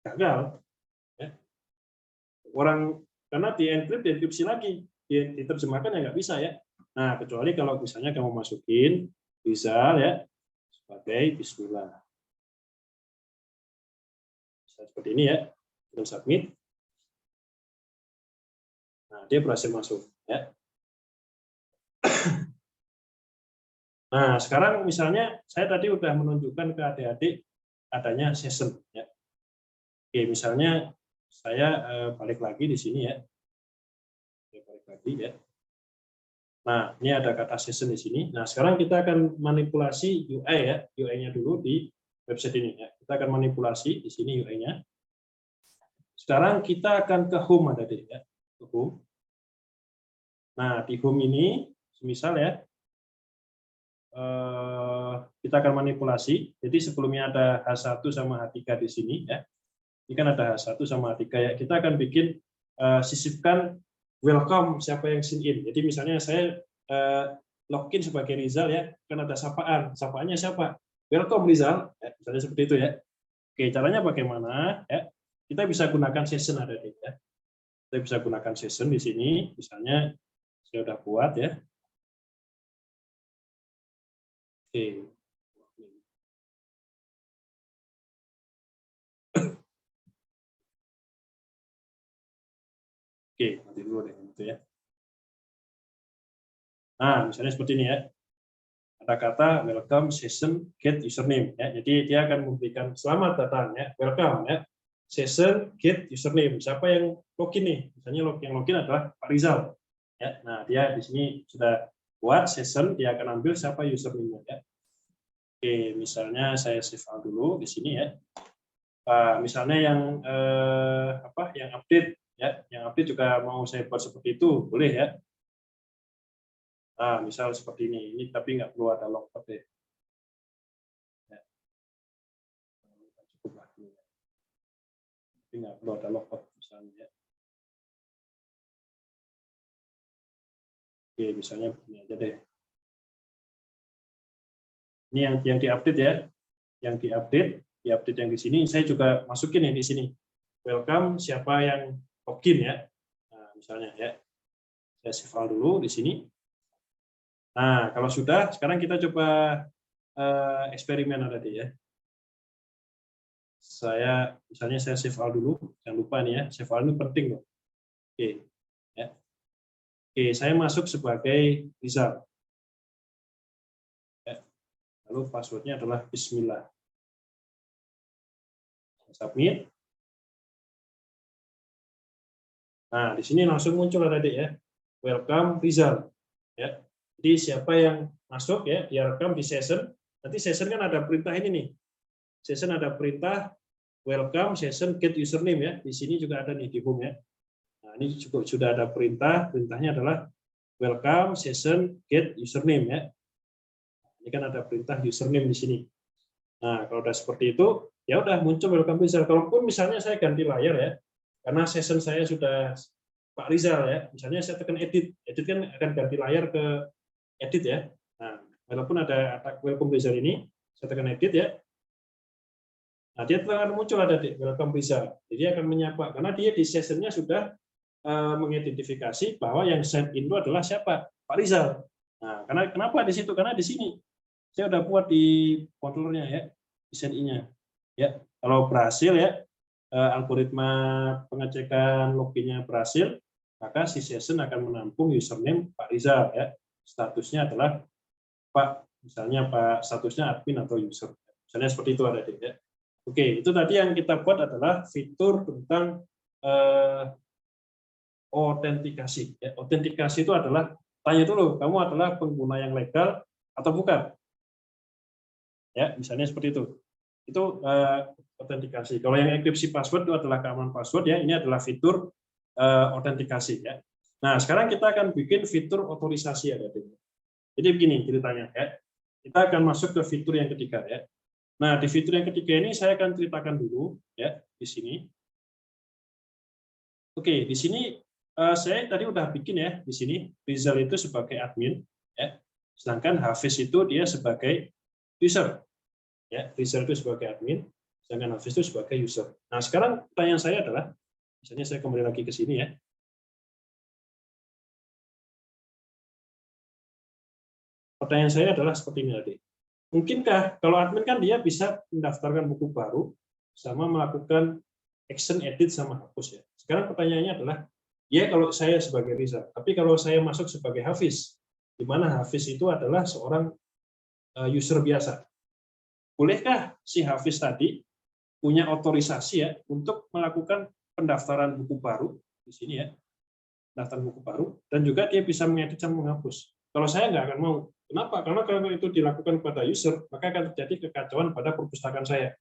gagal, ya. Orang karena dienkripsi lagi, diterjemahkan ya nggak bisa ya. Nah, kecuali kalau misalnya kamu masukin Rizal ya sebagai Bismillah. Bisa seperti ini ya, kita submit. Nah, dia berhasil masuk ya. Nah, sekarang misalnya saya tadi udah menunjukkan ke adik-adik adanya session ya. Oke, misalnya saya balik lagi di sini ya. Balik lagi ya. Nah, ini ada kata session di sini. Nah, sekarang kita akan manipulasi UI ya, UI-nya dulu di website ini ya. Kita akan manipulasi di sini UI-nya. Sekarang kita akan ke home ada di ya, ke home. Nah, di home ini misal ya kita akan manipulasi. Jadi sebelumnya ada H1 sama H3 di sini ya. Ini kan ada H1 sama H3 ya. Kita akan bikin sisipkan welcome siapa yang sign in. Jadi misalnya saya login sebagai Rizal ya, kan ada sapaan. Sapaannya siapa? Welcome Rizal, ya, misalnya seperti itu ya. Oke, caranya bagaimana? Ya, kita bisa gunakan session ada di ya. Kita bisa gunakan session di sini, misalnya saya udah buat ya. Oke. ganti dulu deh gitu ya. Nah, misalnya seperti ini ya. Ada kata welcome session get username ya. Jadi dia akan memberikan selamat datang ya, welcome ya. Session get username. Siapa yang login nih? Misalnya yang login adalah Pak Rizal. Ya. Nah, dia di sini sudah buat session, dia akan ambil siapa username-nya ya. Oke, misalnya saya save dulu di sini ya. Misalnya yang yang update ya, yang update juga mau saya buat seperti itu, boleh ya. Nah, misal seperti ini tapi nggak perlu ada logbook deh. Ya. Cukup lah ini. Tapi nggak perlu ada logbook misalnya. Ya. Oke, misalnya begini aja deh. Ini yang diupdate ya, yang diupdate yang di sini. Saya juga masukin yang di sini. Welcome siapa yang login ya. Nah, misalnya ya, saya save dulu di sini. Nah, kalau sudah, sekarang kita coba eksperimen tadi ya. Misalnya saya save file dulu, jangan lupa nih ya, save file ini penting loh. Oke, ya. Oke, saya masuk sebagai Rizal. Ya. Lalu passwordnya adalah Bismillah. Submit. Nah, di sini langsung muncul tadi ya, welcome Rizal. Ya. Jadi siapa yang masuk ya, dia rekam di session. Nanti session kan ada perintah ini nih. Session ada perintah welcome session get username ya. Di sini juga ada nih di home ya. Nah, ini juga sudah ada perintahnya adalah welcome session get username ya. Ini kan ada perintah username di sini. Nah, kalau udah seperti itu, ya udah muncul welcome Rizal. Kalaupun misalnya saya ganti layar ya, karena session saya sudah Pak Rizal ya, misalnya saya tekan edit kan akan ganti layar ke edit ya. Nah, walaupun ada welcome Rizal ini, saya tekan edit ya. Nah, dia akan muncul ada di welcome Rizal. Jadi dia akan menyapa karena dia di sessionnya sudah mengidentifikasi bahwa yang sign in itu adalah siapa? Pak Rizal. Nah, kenapa di situ? Karena di sini saya udah buat di controllernya ya, di sign in-nya. Ya, kalau berhasil ya, algoritma pengecekan loginnya berhasil, maka si session akan menampung username Pak Rizal ya. Statusnya adalah Pak, misalnya Pak statusnya admin atau user. Misalnya seperti itu ada ya. Oke, itu tadi yang kita buat adalah fitur tentang autentikasi. Ya, autentikasi itu adalah tanya dulu, kamu adalah pengguna yang legal atau bukan? Ya, misalnya seperti itu. Itu autentikasi. Kalau yang enkripsi password itu adalah keamanan password ya. Ini adalah fitur autentikasi ya. Nah, sekarang kita akan bikin fitur otorisasi ya. Jadi begini ceritanya ya. Kita akan masuk ke fitur yang ketiga ya. Nah, di fitur yang ketiga ini saya akan ceritakan dulu ya di sini. Oke, di sini saya tadi udah bikin ya di sini Rizal itu sebagai admin ya. Sedangkan Hafiz itu dia sebagai user. Ya, Rizal itu sebagai admin, sedangkan Hafiz itu sebagai user. Nah, sekarang pertanyaan saya adalah misalnya saya kembali lagi ke sini ya. Pertanyaan saya adalah seperti ini tadi. Mungkinkah kalau admin kan dia bisa mendaftarkan buku baru sama melakukan action edit sama hapus ya. Sekarang pertanyaannya adalah, ya kalau saya sebagai Rizal, tapi kalau saya masuk sebagai Hafiz, di mana Hafiz itu adalah seorang user biasa. Bolehkah si Hafiz tadi punya otorisasi ya untuk melakukan pendaftaran buku baru di sini ya, pendaftaran buku baru, dan juga dia bisa mengedit sama menghapus. Kalau saya nggak akan mau. Kenapa? Karena kalau itu dilakukan pada user, maka akan terjadi kekacauan pada perpustakaan saya.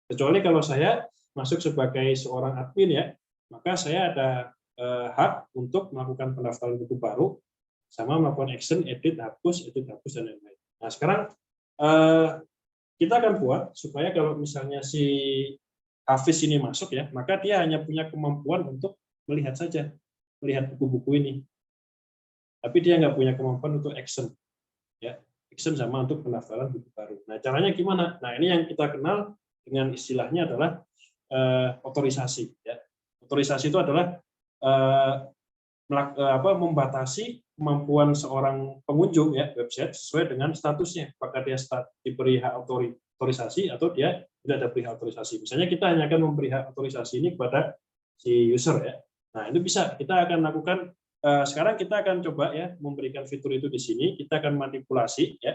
Kecuali kalau saya masuk sebagai seorang admin ya, maka saya ada hak untuk melakukan pendaftaran buku baru, sama melakukan action, edit, hapus, dan lain-lain. Nah, sekarang kita akan buat supaya kalau misalnya si Hafiz ini masuk ya, maka dia hanya punya kemampuan untuk melihat saja, melihat buku-buku ini. Tapi dia nggak punya kemampuan untuk action. Ya, action sama untuk pendaftaran buku baru. Nah, caranya gimana? Nah, ini yang kita kenal dengan istilahnya adalah otorisasi. Ya. Otorisasi itu adalah membatasi kemampuan seorang pengunjung ya website sesuai dengan statusnya. Apakah dia diberi hak otorisasi atau dia tidak diberi hak otorisasi. Misalnya kita hanya akan memberi hak otorisasi ini kepada si user ya. Nah, itu bisa kita akan lakukan. Sekarang kita akan coba ya memberikan fitur itu di sini. Kita akan manipulasi ya,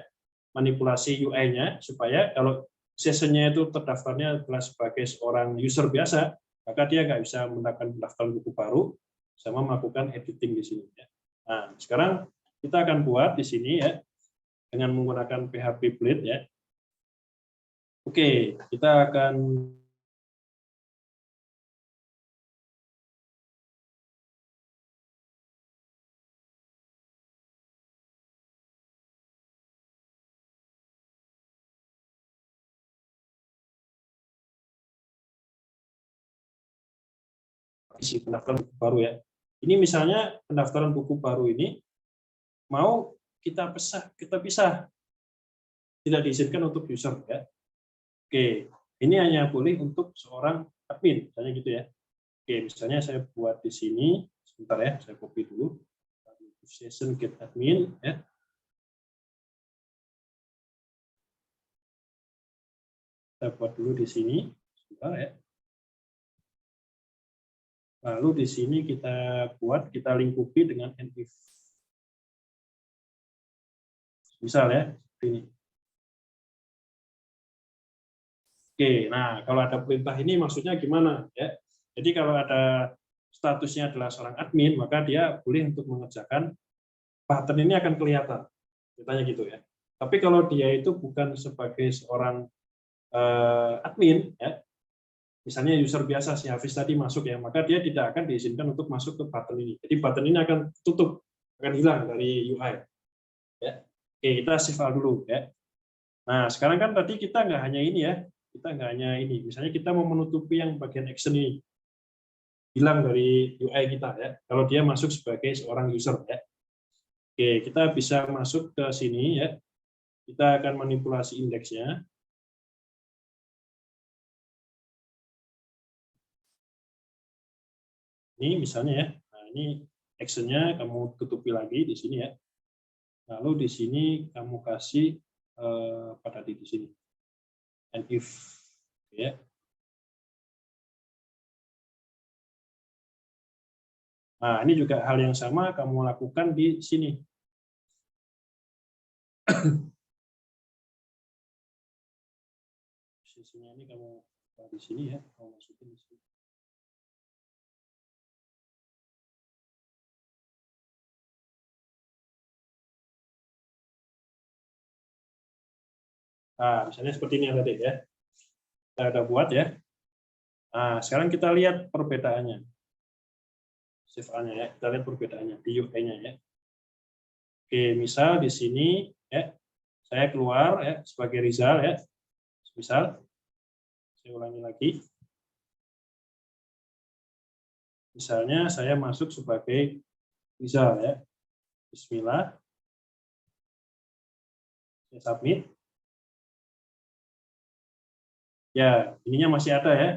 manipulasi UI-nya supaya kalau sessionnya itu terdaftarnya adalah sebagai seorang user biasa, maka dia nggak bisa melakukan pendaftaran buku baru sama melakukan editing di sini. Ya. Nah, sekarang kita akan buat di sini ya dengan menggunakan PHP Blade ya. Oke, kita akan isi pendaftaran buku baru ya. Ini misalnya pendaftaran buku baru ini mau kita pisah, tidak diizinkan untuk user ya. Oke, ini hanya boleh untuk seorang admin, misalnya gitu ya. Oke, misalnya saya buat di sini, sebentar ya, saya copy dulu. Session get admin ya. Kita buat dulu di sini, sebentar ya. Lalu di sini kita buat, kita lingkupi dengan if. Misal ya, seperti ini. Oke, nah kalau ada perintah ini maksudnya gimana ya? Jadi kalau ada statusnya adalah seorang admin, maka dia boleh untuk mengerjakan button ini akan kelihatan, ceritanya gitu ya. Tapi kalau dia itu bukan sebagai seorang admin, ya, misalnya user biasa si Hafiz tadi masuk ya, maka dia tidak akan diizinkan untuk masuk ke button ini. Jadi button ini akan tutup, akan hilang dari UI. Ya. Oke, kita save dulu ya. Nah, sekarang kan tadi kita nggak hanya ini ya, kita nggak hanya ini. Misalnya kita mau menutupi yang bagian action ini, hilang dari UI kita ya. Kalau dia masuk sebagai seorang user ya. Oke, kita bisa masuk ke sini ya. Kita akan manipulasi indeksnya. Ini misalnya ya. Nah, ini actionnya kamu tutupi lagi di sini ya. Lalu di sini kamu kasih pada di sini. And if ya. Nah, ini juga hal yang sama kamu lakukan di sini. Sisinya ini kamu di sini ya, kamu masukin di sini. Nah, misalnya seperti ini tadi ya. Kita ada buat ya. Nah, sekarang kita lihat perbedaannya. Shift A-nya ya, kita lihat perbedaannya di UI-nya ya. Oke, misal di sini ya, saya keluar ya sebagai Rizal ya. Misal saya ulangi lagi. Misalnya saya masuk sebagai Rizal ya. Bismillah. Saya submit. Ya, ininya masih ada ya.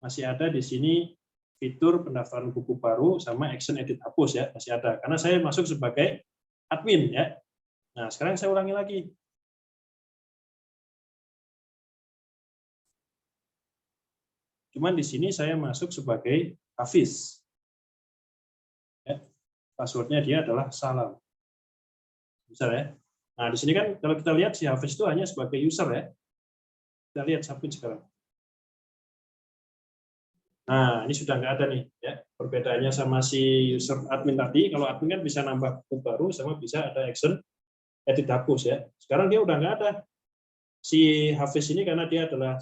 Masih ada di sini fitur pendaftaran buku baru sama action edit hapus ya, masih ada. Karena saya masuk sebagai admin ya. Nah, sekarang saya ulangi lagi. Cuman di sini saya masuk sebagai Hafiz. Ya, passwordnya dia adalah salam. Bisa ya. Nah, di sini kan kalau kita lihat si Hafiz itu hanya sebagai user ya. Kita lihat submit sekarang. Nah, ini sudah nggak ada nih ya. Perbedaannya sama si user admin tadi, kalau admin kan bisa nambah buku baru sama bisa ada action edit hapus ya. Sekarang dia udah nggak ada. Si Hafiz ini karena dia adalah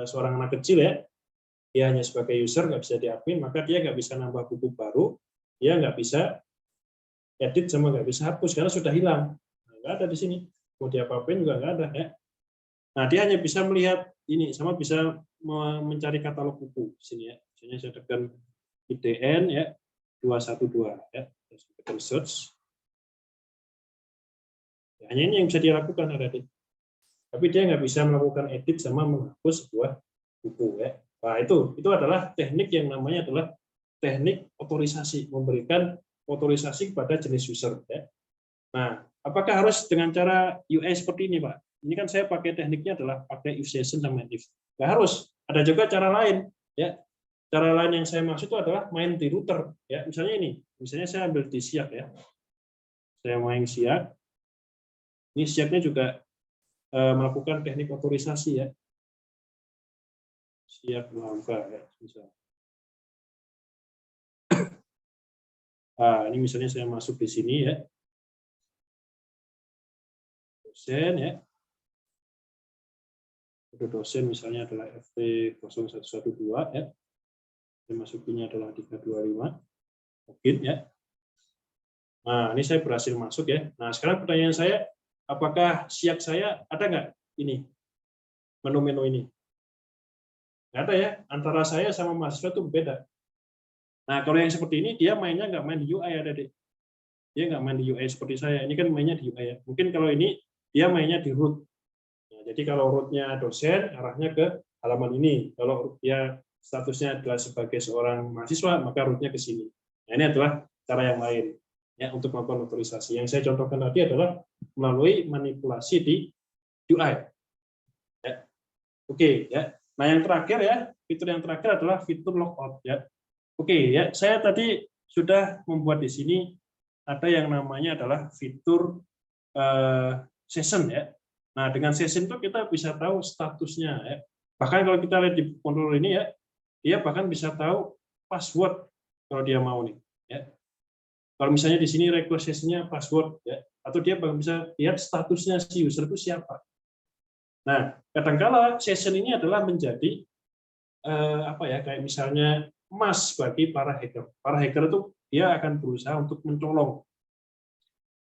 seorang anak kecil ya, dia hanya sebagai user, nggak bisa di admin, maka dia nggak bisa nambah buku baru, dia nggak bisa edit sama nggak bisa hapus karena sudah hilang. Nah, nggak ada di sini. Mau diapa-apain juga nggak ada ya. Nah, dia hanya bisa melihat ini sama bisa mencari katalog buku di sini ya. Misalnya saya tekan IDN ya 212 ya, saya tekan search. Ya, hanya ini yang bisa dia lakukan ada di. Tapi dia nggak bisa melakukan edit sama menghapus sebuah buku ya. Nah, itu adalah teknik yang namanya adalah teknik otorisasi, memberikan otorisasi kepada jenis user ya. Nah, apakah harus dengan cara UI seperti ini, Pak? Ini kan saya pakai tekniknya adalah pakai if session sama if. Nggak harus, ada juga cara lain ya. cara lain yang saya maksud itu adalah main di router. Ya, misalnya ini, misalnya saya ambil di SIAK ya. Saya main SIAK. Ini SIAK-nya juga melakukan teknik otorisasi ya. SIAK Langka ya, misalnya. Nah, ini misalnya saya masuk di sini ya. Dosen ya. Kode dosen misalnya adalah FT0112 ya. Masukinnya adalah 325. Mungkin ya. Nah, ini saya berhasil masuk ya. Nah, sekarang pertanyaan saya, apakah SIAK saya ada nggak ini menu-menu ini? Nggak ada ya. Antara saya sama mahasiswa itu beda. Nah, kalau yang seperti ini dia mainnya nggak main di UI ada deh. Dia nggak main di UI seperti saya. Ini kan mainnya di UI ya. Mungkin kalau ini dia mainnya di root. Nah, jadi kalau rootnya dosen, arahnya ke halaman ini. Kalau dia statusnya adalah sebagai seorang mahasiswa, maka rootnya ke sini. Nah, ini adalah cara yang lain ya untuk melakukan otorisasi. Yang saya contohkan tadi adalah melalui manipulasi di UI. Ya. Oke ya. Nah, yang terakhir ya, fitur yang terakhir adalah fitur logout ya. Oke ya, saya tadi sudah membuat di sini ada yang namanya adalah fitur session ya. Nah, dengan session itu kita bisa tahu statusnya ya. Bahkan kalau kita lihat di controller ini ya, dia bahkan bisa tahu password kalau dia mau nih ya. Kalau misalnya di sini request session-nya password ya, atau dia bahkan bisa lihat statusnya si user itu siapa. Nah, kadangkala session ini adalah menjadi apa ya, kayak misalnya emas bagi para hacker. Para hacker itu dia akan berusaha untuk mencolong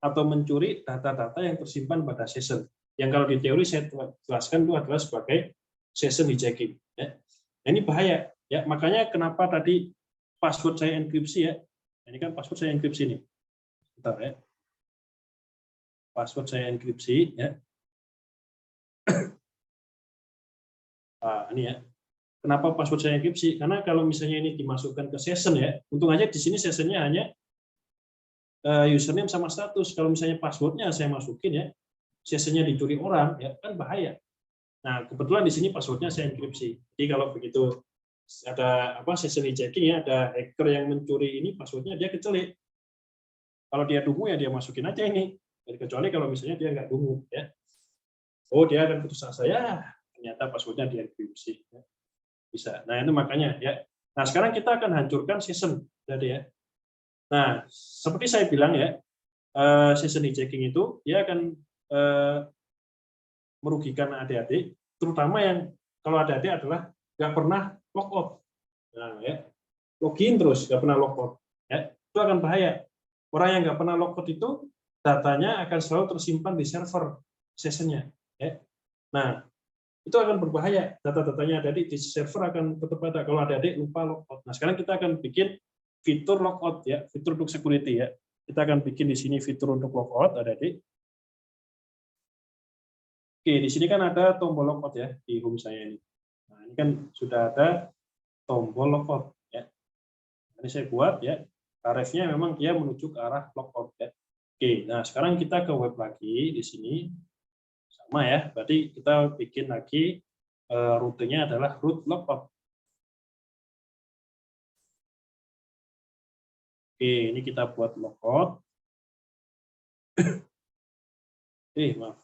atau mencuri data-data yang tersimpan pada session. Yang kalau di teori saya jelaskan itu adalah sebagai session hijacking. Ya. Nah, ini bahaya. Ya, makanya kenapa tadi password saya enkripsi ya. Ini kan password saya enkripsi nih. Bentar ya. Password saya enkripsi ya. Nah, ini ya. Kenapa password saya enkripsi? Karena kalau misalnya ini dimasukkan ke session ya, untung aja di sini sessionnya hanya username sama status. Kalau misalnya passwordnya saya masukin ya, sessionnya dicuri orang ya kan bahaya. Nah, kebetulan di sini passwordnya saya enkripsi. Jadi kalau begitu ada apa session hijacking ya, ada hacker yang mencuri ini passwordnya dia kecelik. Kalau dia dungu ya dia masukin aja ini. Kecuali kalau misalnya dia nggak dungu ya. Oh, dia akan putus asa ya, ternyata passwordnya dia enkripsi. Ya. Bisa. Nah, itu makanya ya. Nah, sekarang kita akan hancurkan session tadi ya. Nah, seperti saya bilang ya, session hijacking itu dia akan merugikan adik-adik, terutama yang kalau adik-adik adalah nggak pernah logout. Nah, ya, login terus nggak pernah logout. Ya, itu akan bahaya. Orang yang nggak pernah logout itu datanya akan selalu tersimpan di server sessionnya. Ya. Nah, itu akan berbahaya. Data-datanya adik-adik di server akan tetap ada kalau adik-adik lupa logout. Nah, sekarang kita akan bikin fitur logout ya, fitur untuk security ya. Kita akan bikin di sini fitur untuk logout adik-adik. Oke, di sini kan ada tombol logout ya di home saya ini. Nah, ini kan sudah ada tombol logout ya. Ini saya buat ya. Tarifnya memang dia menuju ke arah logout ya. Oke, nah sekarang kita ke web lagi di sini. Sama ya. Berarti kita bikin lagi rutenya adalah root logout. Oke, ini kita buat logout. Maaf.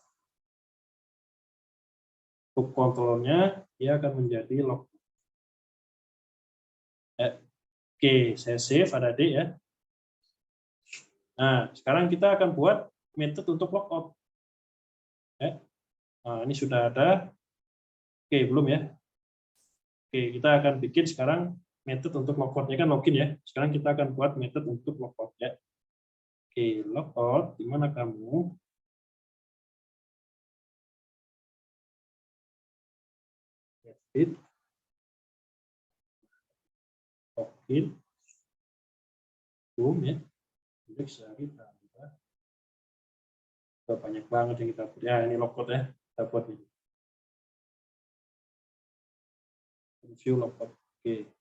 Untuk kontrolnya dia akan menjadi logout. Ya. Oke, saya save adik-adik ya. Nah, sekarang kita akan buat metode untuk logout. Ya. Nah, ini sudah ada. Oke, belum ya. Oke, kita akan bikin sekarang metode untuk logoutnya kan login ya. Sekarang kita akan buat metode untuk logout ya. Oke, logout, di mana kamu? Edit. Login. Boom ya. Indeks dari tambah. Banyak banget yang kita buat. Ya, ini logout ya. Kita buat ini. View logout. Oke.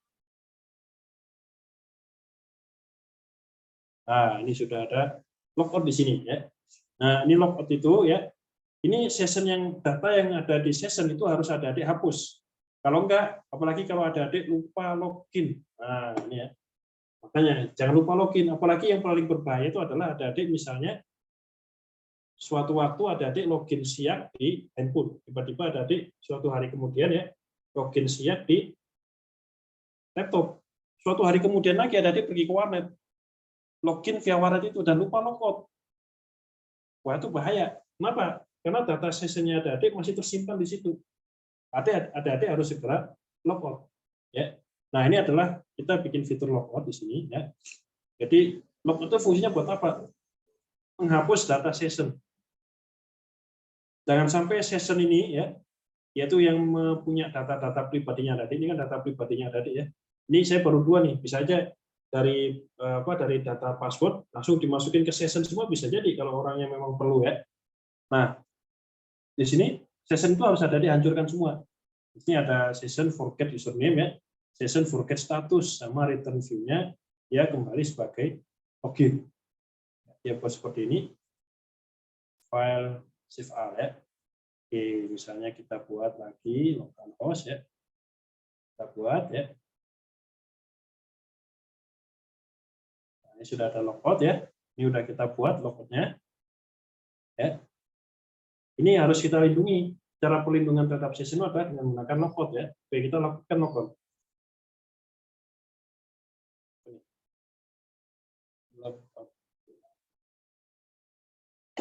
Nah, ini sudah ada logout di sini ya. Nah, ini logout itu ya. Ini session yang data yang ada di session itu harus ada dihapus.
Kalau enggak, apalagi kalau ada adik lupa login. Nah, ini ya. Makanya jangan lupa login. Apalagi yang paling berbahaya itu adalah ada adik misalnya suatu waktu ada adik login siap di handphone. Tiba-tiba ada adik suatu hari kemudian ya login siap di laptop. Suatu hari kemudian lagi ada adik pergi ke warnet. Login via warnet itu dan lupa logout. Wah, itu bahaya. Kenapa? Karena data sessionnya ada adik masih tersimpan di situ. Ada adik harus segera logout. Ya. Nah, ini adalah kita bikin fitur logout di sini ya. Jadi logout itu fungsinya buat apa? Menghapus data session. Jangan sampai session ini ya, yaitu yang punya data-data pribadinya tadi. Ini kan data pribadinya tadi ya. Ini saya baru 2 nih, bisa aja dari data password langsung dimasukin ke session semua bisa jadi kalau orangnya memang perlu ya. Nah, di sini session itu harus ada dihancurkan semua. Di sini ada session forget username ya, session forget status sama return view-nya ya kembali sebagai login. Ya buat seperti ini. File save all ya. Oke, misalnya kita buat lagi localhost ya. Kita buat ya. Nah, ini sudah ada logout ya. Ini sudah kita buat logoutnya. Ya. Ini harus kita lindungi. Cara perlindungan terhadap session adalah dengan menggunakan logout ya. Oke, kita lakukan logout.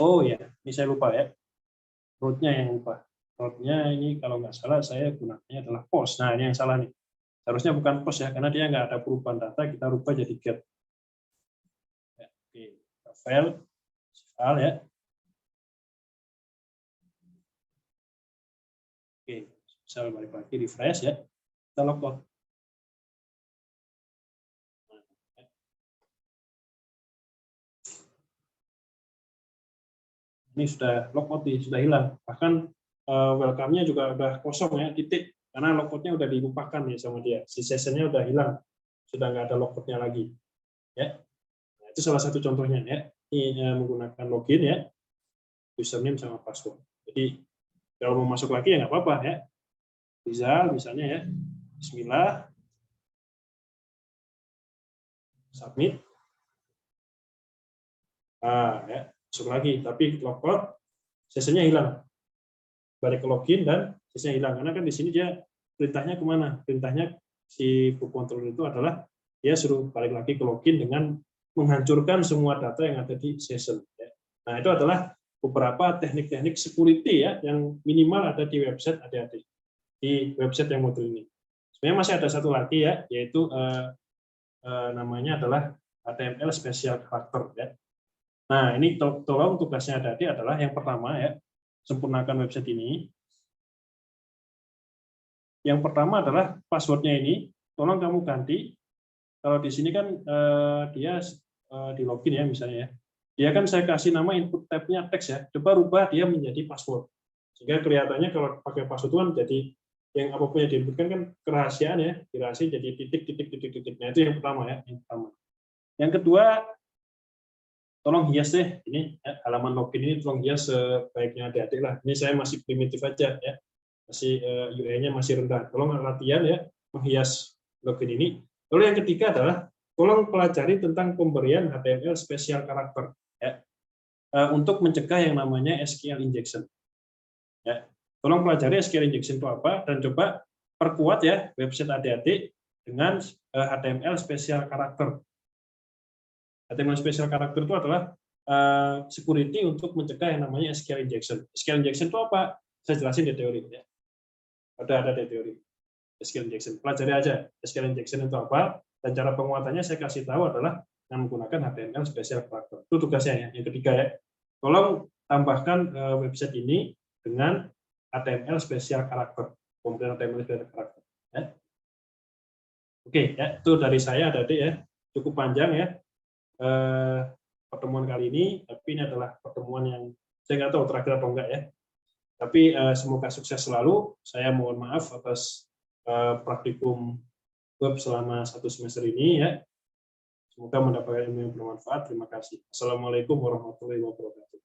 Oh ya, ini saya lupa ya. Root-nya yang lupa. Root-nya ini kalau nggak salah saya gunakannya adalah post. Nah, ini yang salah nih. Harusnya bukan post ya, karena dia nggak ada perubahan data, kita rubah jadi get. Ya, oke, file ya. Oke, misal balik lagi refresh ya. Kita logout. Ini sudah logout, sudah hilang. Bahkan welcome-nya juga udah kosong ya, titik. Karena logout-nya udah dilupakan ya sama dia. Si session-nya udah hilang. Sudah nggak ada logout-nya lagi. Ya. Nah, itu salah satu contohnya ya. Ini menggunakan login ya. Username sama password. Jadi kalau mau masuk lagi ya nggak apa-apa ya. Rizal misalnya ya. Bismillah. Submit. Nah, ya. Masuk lagi, tapi logout sessionnya hilang. Balik ke login dan sessionnya hilang. Karena kan di sini dia perintahnya kemana? Perintahnya si book controller itu adalah dia suruh balik lagi ke login dengan menghancurkan semua data yang ada di session. Nah, itu adalah beberapa teknik-teknik security ya yang minimal ada di website adik-adik. Di website yang modul ini. Sebenarnya masih ada satu lagi ya, yaitu namanya adalah HTML special character ya. Nah, ini tolong tugasnya adik-adik adalah yang pertama ya, sempurnakan website ini. Yang pertama adalah passwordnya ini, tolong kamu ganti. Kalau di sini kan dia di login ya misalnya ya. Dia kan saya kasih nama input tab-nya teks ya. Coba rubah dia menjadi password. Sehingga kelihatannya kalau pakai password itu kan jadi yang apapun yang diinputkan kan kerahasiaan ya, dirahasiain jadi titik. Nah, itu yang pertama ya, yang pertama. Yang kedua, tolong hias deh ini ya, halaman login ini tolong hias sebaiknya adik-adik lah. Ini saya masih primitif aja ya. Masih UI-nya masih rendah. Tolong latihan ya menghias login ini. Lalu yang ketiga adalah tolong pelajari tentang pemberian HTML special character ya. Untuk mencegah yang namanya SQL injection. Ya. Tolong pelajari SQL injection itu apa dan coba perkuat ya website adik-adik dengan HTML special character. HTML special character itu adalah security untuk mencegah yang namanya SQL injection. SQL injection itu apa? Saya jelasin di teori ya. Ada di teori. SQL injection. Pelajari aja SQL injection itu apa dan cara penguatannya saya kasih tahu adalah dengan menggunakan HTML special character. Itu tugasnya ya. Yang ketiga ya. Tolong tambahkan website ini dengan HTML special character. Pemberian HTML special character. Ya. Oke ya, itu dari saya adik ya. Cukup panjang ya. Pertemuan kali ini, tapi ini adalah pertemuan yang saya nggak tahu terakhir atau enggak ya. Tapi semoga sukses selalu. Saya mohon maaf atas praktikum web selama 1 semester ini ya. Semoga mendapatkan ilmu yang bermanfaat. Terima kasih. Assalamualaikum warahmatullahi wabarakatuh.